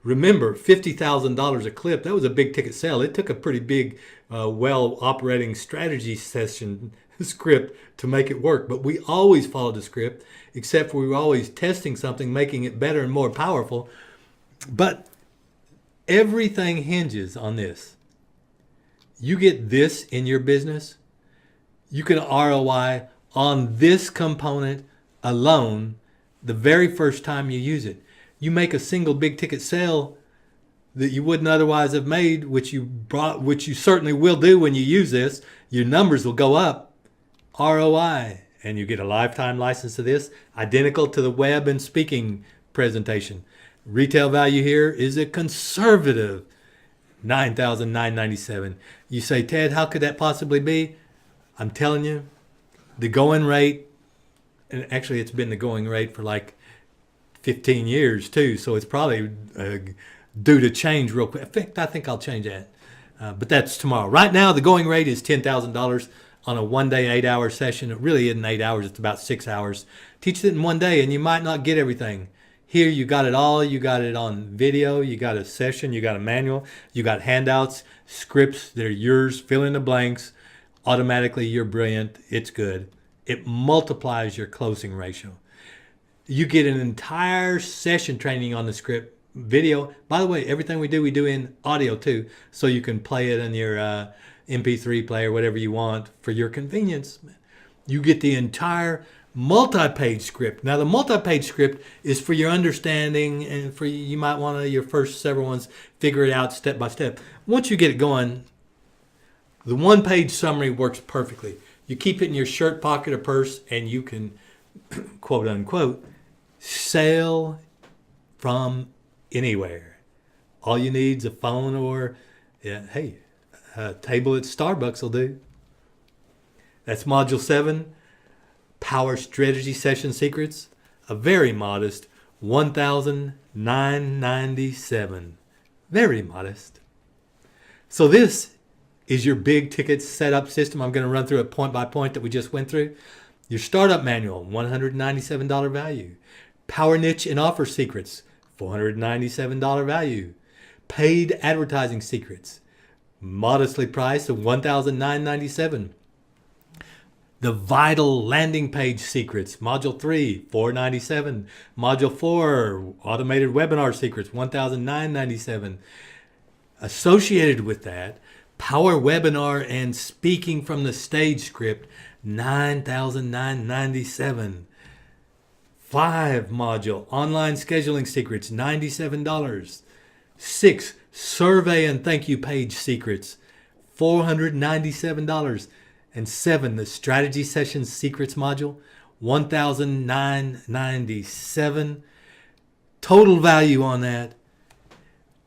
Remember, $50,000 a clip. That was a big ticket sale. It took a pretty big, well-operating strategy session script to make it work. But we always followed the script, except we were always testing something, making it better and more powerful. But everything hinges on this. You get this in your business, you can ROI on this component alone the very first time you use it. You make a single big ticket sale that you wouldn't otherwise have made, which you certainly will do when you use this. Your numbers will go up. ROI, and you get a lifetime license to this, identical to the web and speaking presentation. Retail value here is a conservative $9,997. You say, Ted, how could that possibly be? I'm telling you, the going rate, and actually it's been the going rate for like 15 years too, so it's probably due to change real quick. In fact, I think I'll change that, but that's tomorrow. Right now, the going rate is $10,000 on a one-day, 8-hour session. It really isn't 8 hours, it's about 6 hours. Teach it in one day, and you might not get everything. Here, you got it all. You got it on video. You got a session. You got a manual. You got handouts, scripts that are yours. Fill in the blanks. Automatically, you're brilliant. It's good. It multiplies your closing ratio. You get an entire session training on the script video. By the way, everything we do in audio too, so you can play it in your MP3 player, whatever you want for your convenience. You get the entire multi-page script. Now, the multi-page script is for your understanding, and for you might want to, your first several ones, figure it out step by step. Once you get it going, the one-page summary works perfectly. You keep it in your shirt pocket or purse, and you can, quote unquote, sail from anywhere. All you need is a phone or, a table at Starbucks will do. That's Module 7. Power Strategy Session Secrets, a very modest $1,997. Very modest. So this is your big ticket setup system. I'm going to run through it point by point that we just went through. Your startup manual, $197 value. Power Niche and Offer Secrets, $497 value. Paid Advertising Secrets, modestly priced at $1,997. The Vital Landing Page Secrets, Module 3, $497. Module 4, Automated Webinar Secrets, $1,997. Associated with that, Power Webinar and Speaking from the Stage Script, $9,997. 5 module Online Scheduling Secrets, $97. 6 Survey and Thank You Page Secrets, $497. And 7, the Strategy Sessions Secrets module, $1,997. Total value on that,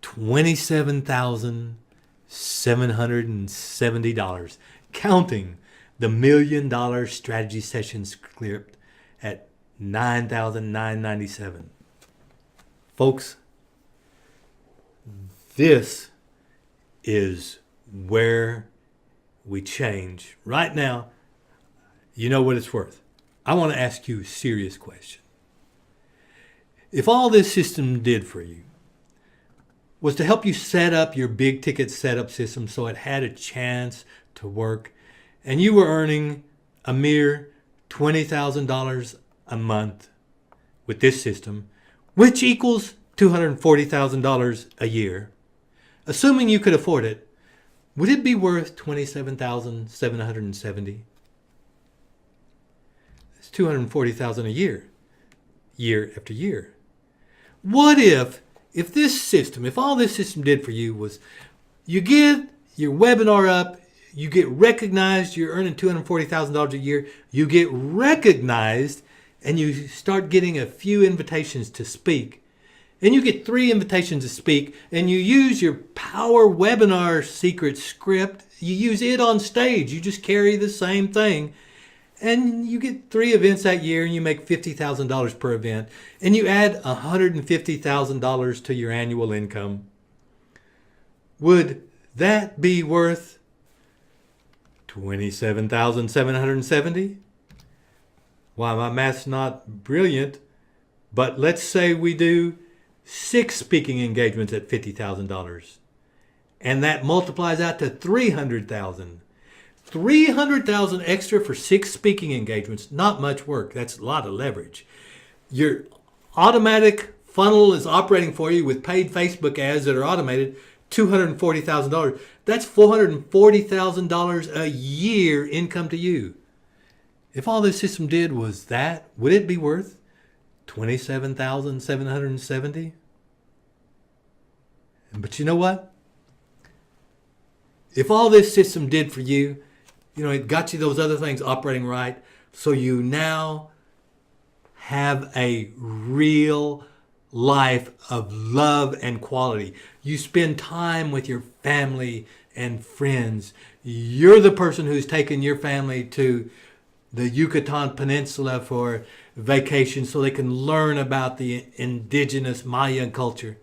$27,770. Counting the $1 million Strategy Sessions script at $9,997. Folks, this is where we change. Right now, you know what it's worth. I want to ask you a serious question. If all this system did for you was to help you set up your big ticket setup system so it had a chance to work, and you were earning a mere $20,000 a month with this system, which equals $240,000 a year. Assuming you could afford it, would it be worth $27,770? It's $240,000 a year, year after year. What if this system, if all this system did for you was you get your webinar up, you get recognized, you're earning $240,000 a year, you get recognized, and you start getting a few invitations to speak, and you get 3 invitations to speak, and you use your Power Webinar secret script, you use it on stage, you just carry the same thing, and you get 3 events that year, and you make $50,000 per event, and you add $150,000 to your annual income. Would that be worth $27,770? Why, my math's not brilliant, but let's say we do 6 speaking engagements at $50,000, and that multiplies out to $300,000. $300,000 extra for 6 speaking engagements, not much work. That's a lot of leverage. Your automatic funnel is operating for you with paid Facebook ads that are automated, $240,000. That's $440,000 a year income to you. If all this system did was that, would it be worth $27,770? But you know what? If all this system did for you, it got you those other things operating right, so you now have a real life of love and quality. You spend time with your family and friends. You're the person who's taken your family to the Yucatan Peninsula for vacation so they can learn about the indigenous Mayan culture.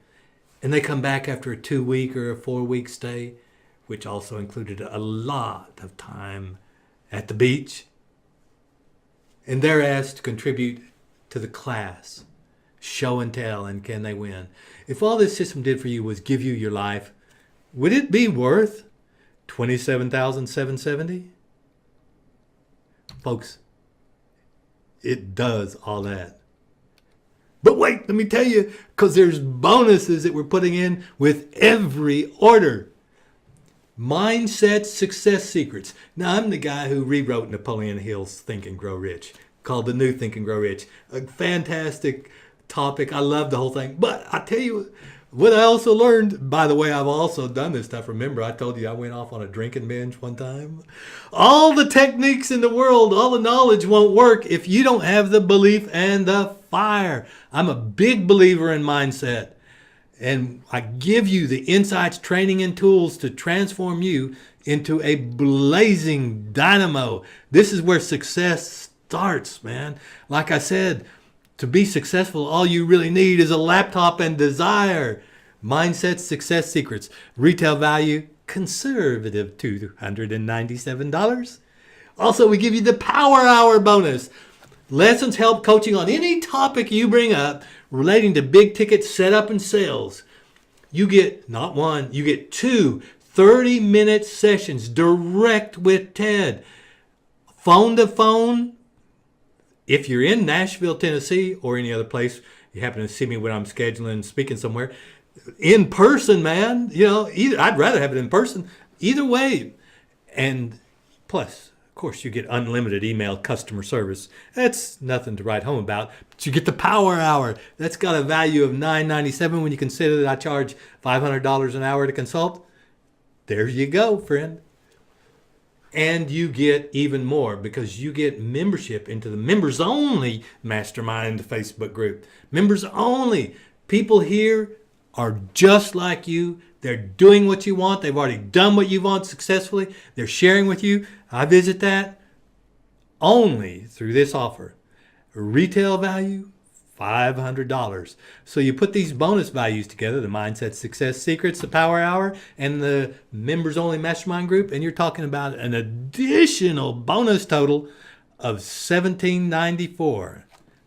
And they come back after a 2-week or a 4-week stay, which also included a lot of time at the beach. And they're asked to contribute to the class, show and tell, and can they win. If all this system did for you was give you your life, would it be worth $27,770? Folks, it does all that. But wait, let me tell you, because there's bonuses that we're putting in with every order. Mindset Success Secrets. Now, I'm the guy who rewrote Napoleon Hill's Think and Grow Rich, called The New Think and Grow Rich. A fantastic topic. I love the whole thing. But I tell you what I also learned, by the way, I've also done this stuff. Remember, I told you I went off on a drinking binge one time? All the techniques in the world, all the knowledge won't work if you don't have the belief and the fire. I'm a big believer in mindset. And I give you the insights, training, and tools to transform you into a blazing dynamo. This is where success starts, man. Like I said, to be successful, all you really need is a laptop and desire. Mindset Success Secrets. Retail value, conservative $297. Also, we give you the Power Hour bonus. Lessons, help, coaching on any topic you bring up relating to big ticket setup and sales. You get not one, you get 2 30-minute sessions direct with Ted. Phone to phone. If you're in Nashville, Tennessee, or any other place, you happen to see me when I'm scheduling, speaking somewhere, in person, man, I'd rather have it in person. Either way. And plus, of course, you get unlimited email customer service. That's nothing to write home about. But you get the Power Hour. That's got a value of $997 when you consider that I charge $500 an hour to consult. There you go, friend. And you get even more because you get membership into the members only mastermind Facebook group. Members only. People here are just like you. They're doing what you want. They've already done what you want successfully. They're sharing with you. I visit that only through this offer. Retail value, $500. So you put these bonus values together, the Mindset Success Secrets, the Power Hour, and the members only mastermind group, and you're talking about an additional bonus total of $1,794.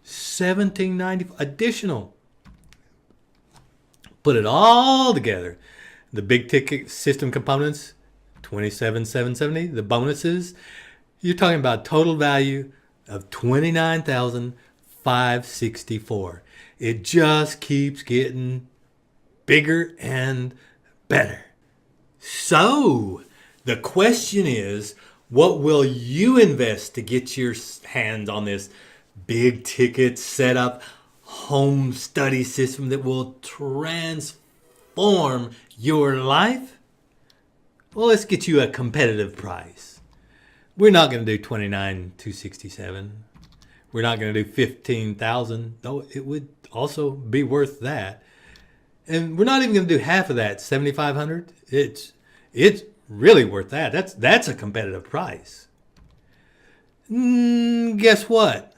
$1,794 additional. Put it all together. The big ticket system components, $27,770. The bonuses, you're talking about total value of $29,500 564. It just keeps getting bigger and better. So, the question is, what will you invest to get your hands on this big ticket setup home study system that will transform your life? Well, let's get you a competitive price. We're not going to do $29,267. We're not going to do $15,000, though it would also be worth that. And we're not even going to do half of that, $7,500. It's really worth that. That's a competitive price. Guess what?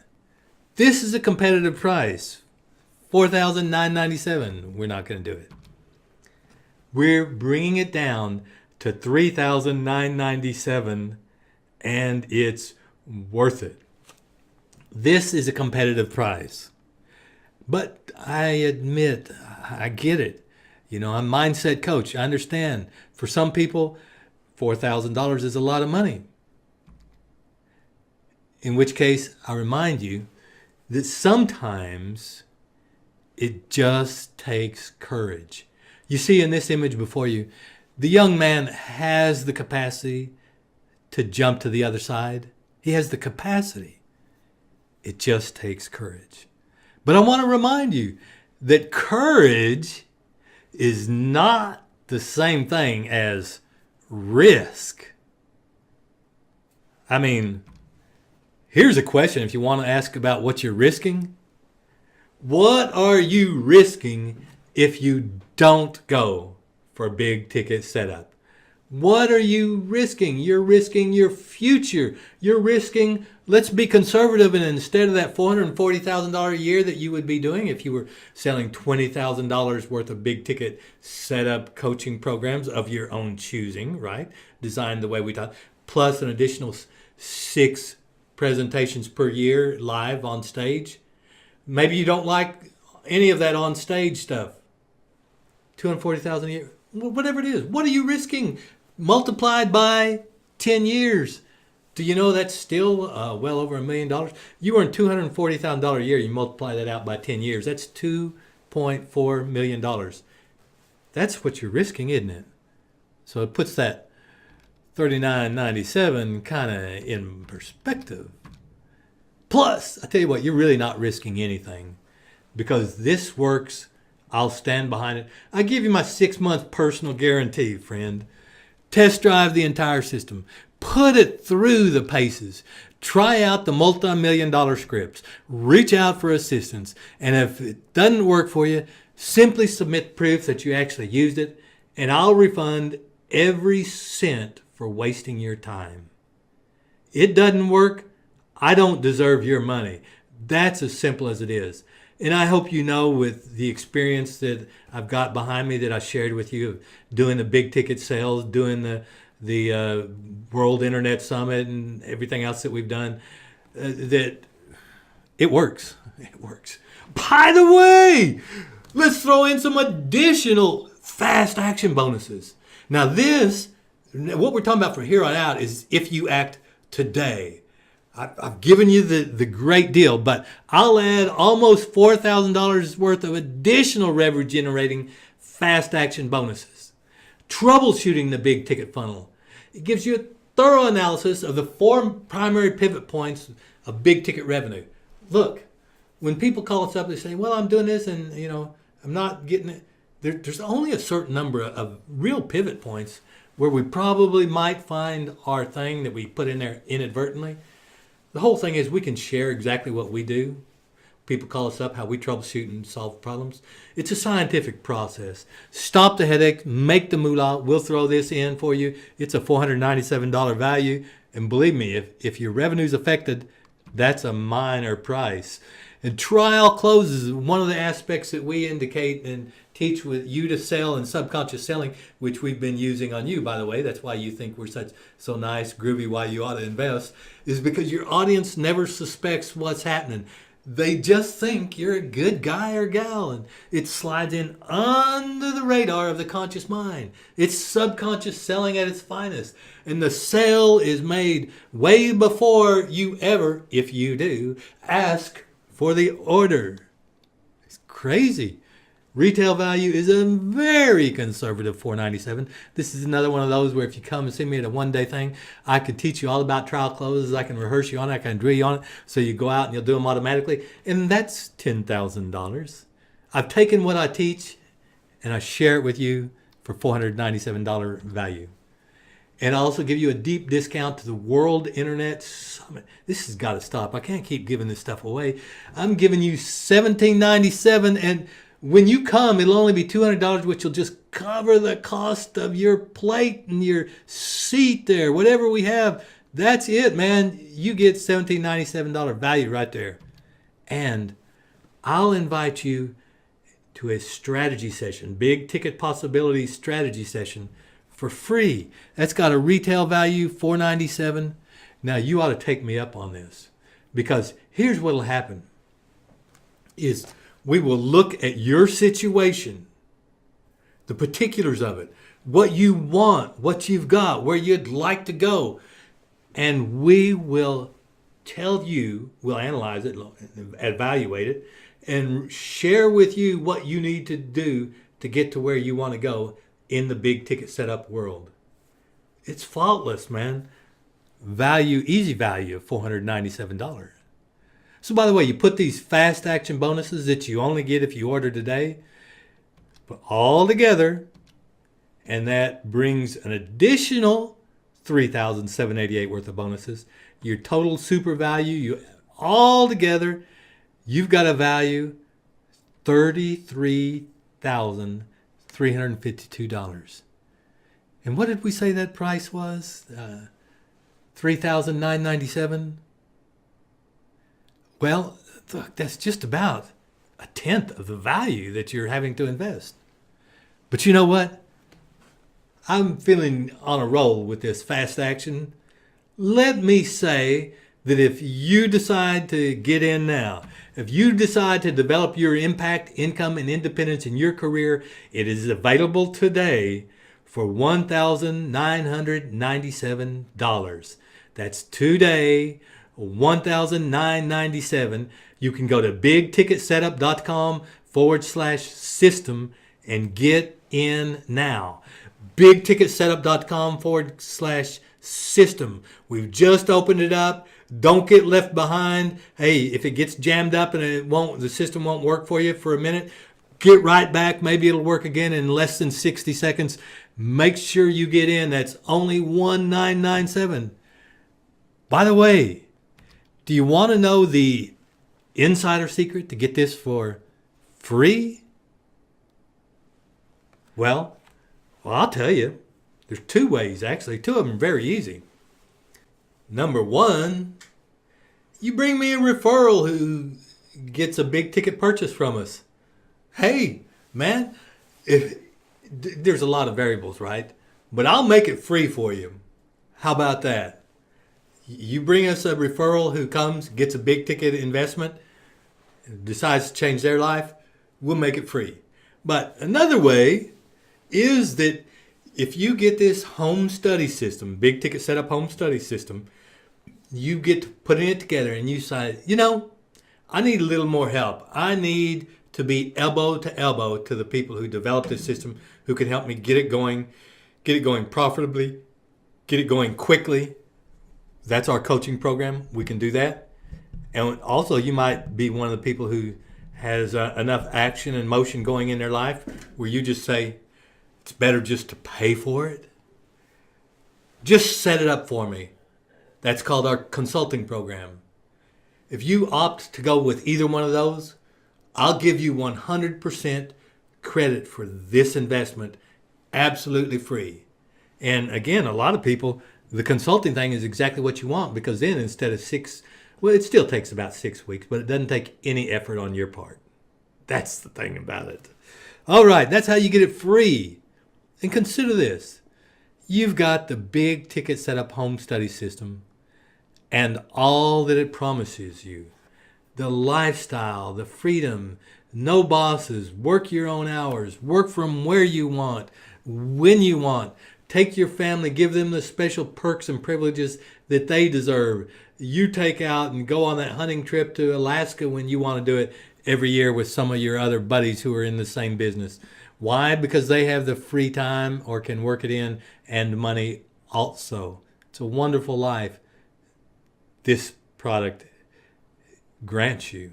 This is a competitive price, $4,997. We're not going to do it. We're bringing it down to $3,997, and it's worth it. This is a competitive price. But I admit, I get it. I'm a mindset coach. I understand. For some people, $4,000 is a lot of money. In which case, I remind you that sometimes it just takes courage. You see in this image before you, the young man has the capacity to jump to the other side. He has the capacity. It just takes courage. But I want to remind you that courage is not the same thing as risk. I mean, here's a question if you want to ask about what you're risking. What are you risking if you don't go for a big ticket setup? What are you risking? You're risking your future. You're risking, let's be conservative, and instead of that $440,000 a year that you would be doing if you were selling $20,000 worth of big ticket setup coaching programs of your own choosing, right? Designed the way we taught, plus an additional 6 presentations per year live on stage. Maybe you don't like any of that on stage stuff. $240,000 a year, whatever it is. What are you risking? Multiplied by 10 years. Do you know that's still well over $1 million? You earn $240,000 a year. You multiply that out by 10 years. That's $2.4 million. That's what you're risking, isn't it? So it puts that $39.97 kind of in perspective. Plus, I tell you what, you're really not risking anything because this works. I'll stand behind it. I give you my 6-month personal guarantee, friend. Test drive the entire system. Put it through the paces. Try out the multi-million-dollar scripts. Reach out for assistance. And if it doesn't work for you, simply submit proof that you actually used it, and I'll refund every cent for wasting your time. It doesn't work, I don't deserve your money. That's as simple as it is. And I hope you know with the experience that I've got behind me that I shared with you of doing the big ticket sales, doing the World Internet Summit and everything else that we've done, that it works. It works. By the way, let's throw in some additional fast action bonuses. Now what we're talking about from here on out is if you act today. I've given you the great deal, but I'll add almost $4,000 worth of additional revenue generating fast action bonuses. Troubleshooting the big ticket funnel. It gives you a thorough analysis of the 4 primary pivot points of big ticket revenue. Look, when people call us up, they say, well, I'm doing this and I'm not getting it. There's only a certain number of real pivot points where we probably might find our thing that we put in there inadvertently. The whole thing is we can share exactly what we do. People call us up, how we troubleshoot and solve problems. It's a scientific process. Stop the headache, make the moolah. We'll throw this in for you. It's a $497 value. And believe me, if your revenue's affected, that's a minor price. And trial closes is one of the aspects that we indicate and teach with you to sell and subconscious selling, which we've been using on you, by the way. That's why you think we're so nice, groovy, why you ought to invest, is because your audience never suspects what's happening. They just think you're a good guy or gal, and it slides in under the radar of the conscious mind. It's subconscious selling at its finest. And the sale is made way before you ever, if you do, ask for the order. It's crazy. Retail value is a very conservative $497. This is another one of those where if you come and see me at a one-day thing, I can teach you all about trial closes. I can rehearse you on it. I can drill you on it. So you go out and you'll do them automatically. And that's $10,000. I've taken what I teach and I share it with you for $497 value. And I also give you a deep discount to the World Internet Summit. This has got to stop. I can't keep giving this stuff away. I'm giving you $1797, and when you come, it'll only be $200, which will just cover the cost of your plate and your seat there. Whatever we have, that's it, man. You get $1797 value right there. And I'll invite you to a strategy session, big ticket possibility strategy session for free. That's got a retail value, $497. Now you ought to take me up on this, because here's what'll happen is we will look at your situation, the particulars of it, what you want, what you've got, where you'd like to go, and we will tell you, we'll analyze it, evaluate it, and share with you what you need to do to get to where you want to go in the big ticket setup world. It's faultless, man. Value, easy value of $497. So by the way, you put these fast action bonuses that you only get if you order today, put all together, and that brings an additional $3,788 worth of bonuses. Your total super value, you all together, you've got a value $33,352. And what did we say that price was? $3,997. Well, look, that's just about a tenth of the value that you're having to invest. But you know what? I'm feeling on a roll with this fast action. Let me say that if you decide to get in now, if you decide to develop your impact, income, and independence in your career, it is available today for $1,997. That's today, $1,997. You can go to bigticketsetup.com/system and get in now. bigticketsetup.com/system. We've just opened it up. Don't get left behind. Hey, if it gets jammed up and the system won't work for you for a minute, get right back. Maybe it'll work again in less than 60 seconds. Make sure you get in. That's only $1,997. By the way, do you want to know the insider secret to get this for free? Well, I'll tell you. There's two ways, actually. Two of them are very easy. Number one, you bring me a referral who gets a big ticket purchase from us. Hey, man, there's a lot of variables, right? But I'll make it free for you. How about that? You bring us a referral who comes, gets a big ticket investment, decides to change their life, we'll make it free. But another way is that if you get this home study system, big ticket setup home study system, you get to putting it together and you say, I need a little more help. I need to be elbow to elbow to the people who developed this system, who can help me get it going profitably, get it going quickly. That's our coaching program. We can do that. And also you might be one of the people who has enough action and motion going in their life where you just say, it's better just to pay for it. Just set it up for me. That's called our consulting program. If you opt to go with either one of those, I'll give you 100% credit for this investment, absolutely free. And again, a lot of people, the consulting thing is exactly what you want, because then instead of it still takes about 6 weeks, but it doesn't take any effort on your part. That's the thing about it. All right, that's how you get it free. And consider this. You've got the big ticket setup home study system and all that it promises you. The lifestyle, the freedom, no bosses, work your own hours, work from where you want, when you want, Take your family, give them the special perks and privileges that they deserve. You take out and go on that hunting trip to Alaska when you want to do it every year with some of your other buddies who are in the same business. Why? Because they have the free time or can work it in and money also. It's a wonderful life this product grants you.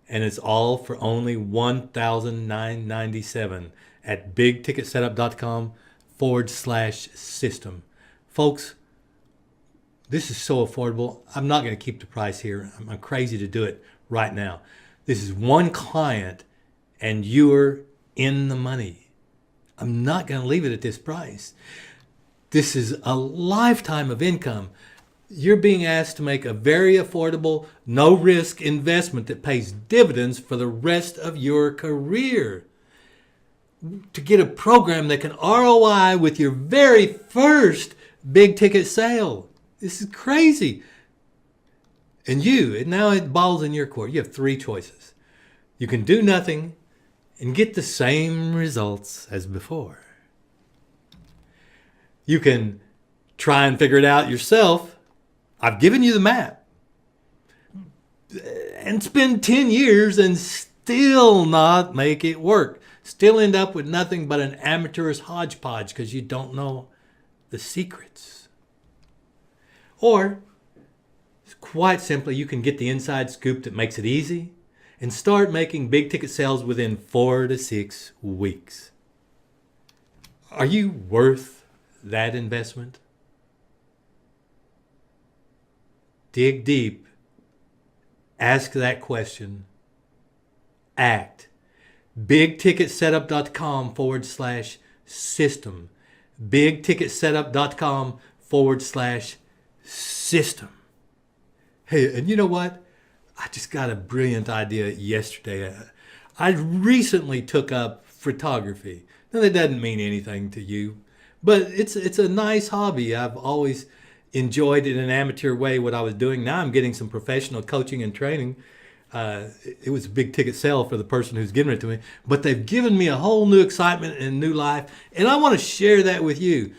And it's all for only $1,997 at bigticketsetup.com/system. Folks, this is so affordable. I'm not going to keep the price here. I'm crazy to do it right now. This is one client and you're in the money. I'm not going to leave it at this price. This is a lifetime of income. You're being asked to make a very affordable, no-risk investment that pays dividends for the rest of your career. To get a program that can ROI with your very first big ticket sale. This is crazy. And now it balls in your court. You have three choices. You can do nothing and get the same results as before. You can try and figure it out yourself. I've given you the map. And spend 10 years and still not make it work. Still end up with nothing but an amateur's hodgepodge because you don't know the secrets. Or, quite simply, you can get the inside scoop that makes it easy and start making big ticket sales within 4 to 6 weeks. Are you worth that investment? Dig deep. Ask that question. Act. bigticketsetup.com/system. bigticketsetup.com/system. Hey, and you know what? I just got a brilliant idea yesterday. I recently took up photography. Now, that doesn't mean anything to you, but it's a nice hobby. I've always enjoyed in an amateur way what I was doing. Now I'm getting some professional coaching and training. It was a big ticket sale for the person who's giving it to me, but they've given me a whole new excitement and new life, and I want to share that with you.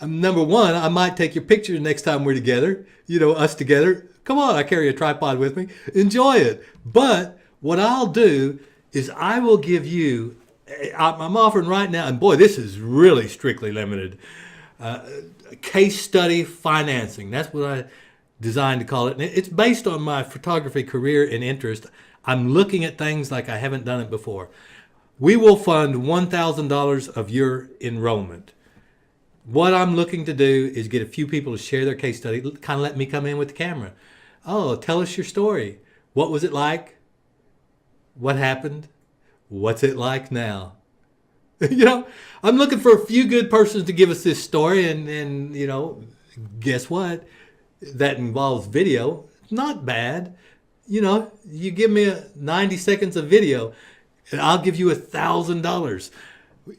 Number one, I might take your picture next time we're together, us together. Come on, I carry a tripod with me. Enjoy it. But what I'll do is I will give you, I'm offering right now, and boy, this is really strictly limited, case study financing. That's what I designed to call it. And it's based on my photography career and interest. I'm looking at things like I haven't done it before. We will fund $1,000 of your enrollment. What I'm looking to do is get a few people to share their case study, kind of let me come in with the camera. Oh, tell us your story. What was it like? What happened? What's it like now? I'm looking for a few good persons to give us this story, and guess what? That involves video. Not bad. You give me 90 seconds of video, and I'll give you $1,000.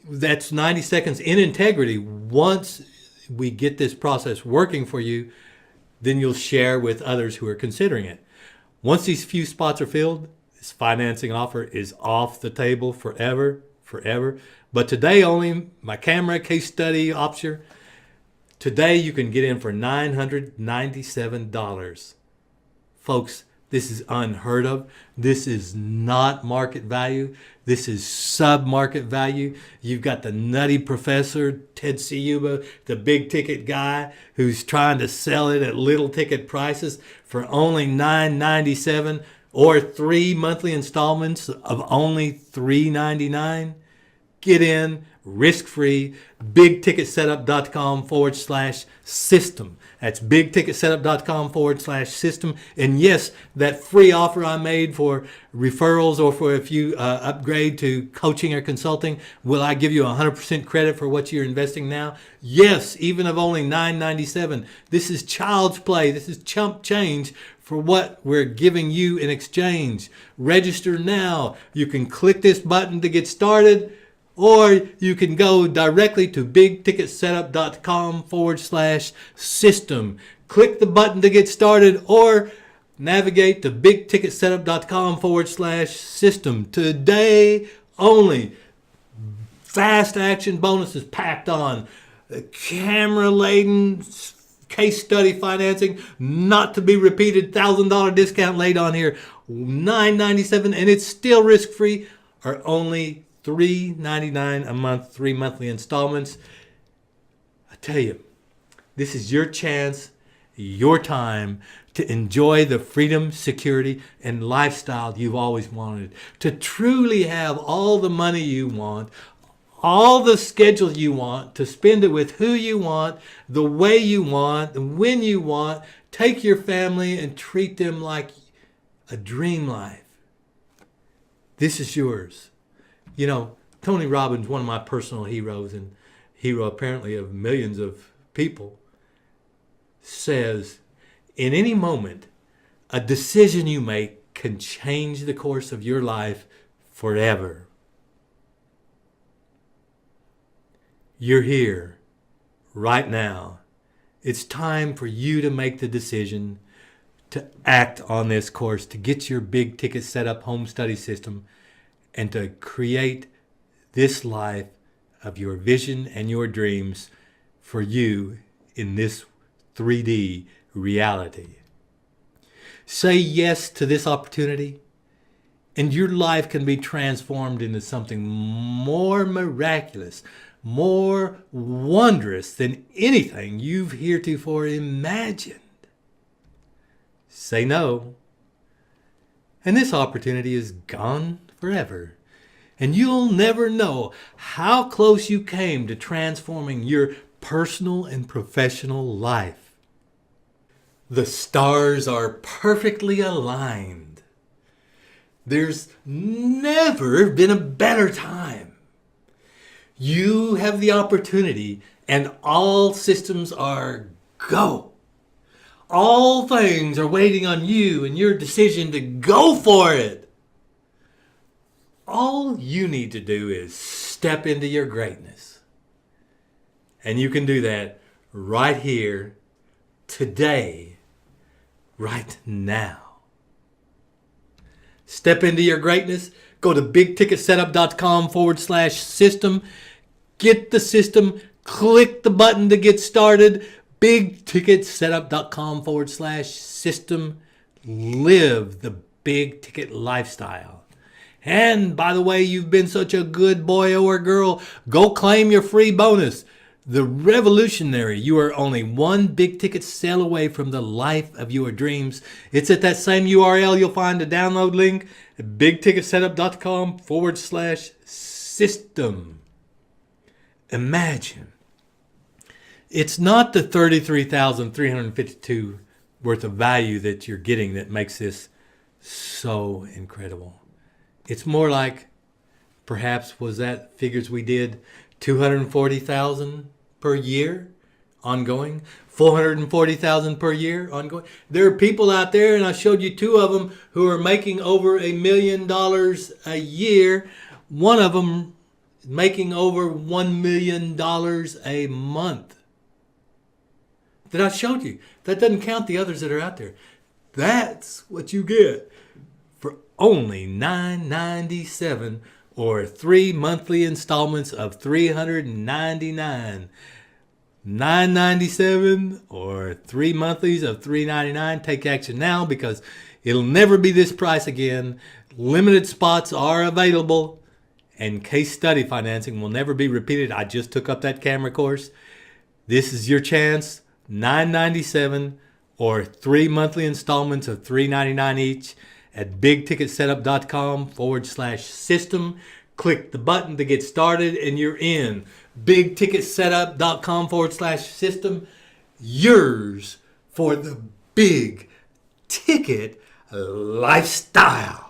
That's 90 seconds in integrity. Once we get this process working for you, then you'll share with others who are considering it. Once these few spots are filled, this financing offer is off the table forever. But today only, my camera case study option, today you can get in for $997. Folks, this is unheard of. This is not market value. This is sub-market value. You've got the nutty professor, Ted Ciuba, the big ticket guy who's trying to sell it at little ticket prices for only $997 or 3 monthly installments of only $399. Get in, risk-free, bigticketsetup.com/system. That's bigticketsetup.com/system. And yes, that free offer I made for referrals or for if you upgrade to coaching or consulting, will I give you 100% credit for what you're investing now? Yes, even of only $997. This is child's play. This is chump change for what we're giving you in exchange. Register now. You can click this button to get started, or you can go directly to bigticketsetup.com/system. Click the button to get started, or navigate to bigticketsetup.com/system. Today only. Fast action bonuses packed on. camera-laden case study financing, not to be repeated, $1,000 discount laid on here, $9.97, and it's still risk-free, or only $3.99 a month, 3 monthly installments. I tell you, this is your chance, your time to enjoy the freedom, security, and lifestyle you've always wanted. To truly have all the money you want, all the schedule you want, to spend it with who you want, the way you want, when you want. Take your family and treat them like a dream life. This is yours. You know, Tony Robbins, one of my personal heroes and hero apparently of millions of people, says, in any moment, a decision you make can change the course of your life forever. You're here right now. It's time for you to make the decision to act on this course, to get your big ticket setup home study system, and to create this life of your vision and your dreams for you in this 3D reality. Say yes to this opportunity, and your life can be transformed into something more miraculous, more wondrous than anything you've heretofore imagined. Say no, and this opportunity is gone forever, and you'll never know how close you came to transforming your personal and professional life. The stars are perfectly aligned. There's never been a better time. You have the opportunity, and all systems are go. All things are waiting on you and your decision to go for it. All you need to do is step into your greatness. And you can do that right here, today, right now. Step into your greatness. Go to bigticketsetup.com/system. Get the system. Click the button to get started. bigticketsetup.com/system. Live the big ticket lifestyle. And by the way, you've been such a good boy or girl. Go claim your free bonus. The Revolutionary. You are only one big ticket sale away from the life of your dreams. It's at that same URL. You'll find a download link at bigticketsetup.com/system. Imagine. It's not the $33,352 worth of value that you're getting that makes this so incredible. It's more like, perhaps was that figures we did, $240,000 per year ongoing, $440,000 per year ongoing. There are people out there, and I showed you two of them, who are making over $1 million a year. One of them making over $1 million a month. That I showed you. That doesn't count the others that are out there. That's what you get for only $9.97, or 3 monthly installments of $399. $9.97 or 3 monthlies of $399. Take action now, because it'll never be this price again. Limited spots are available, and case study financing will never be repeated. I just took up that camera course. This is your chance. $9.97 or 3 monthly installments of $399 each at bigticketsetup.com/system. Click the button to get started, and you're in. bigticketsetup.com/system. Yours for the big ticket lifestyle.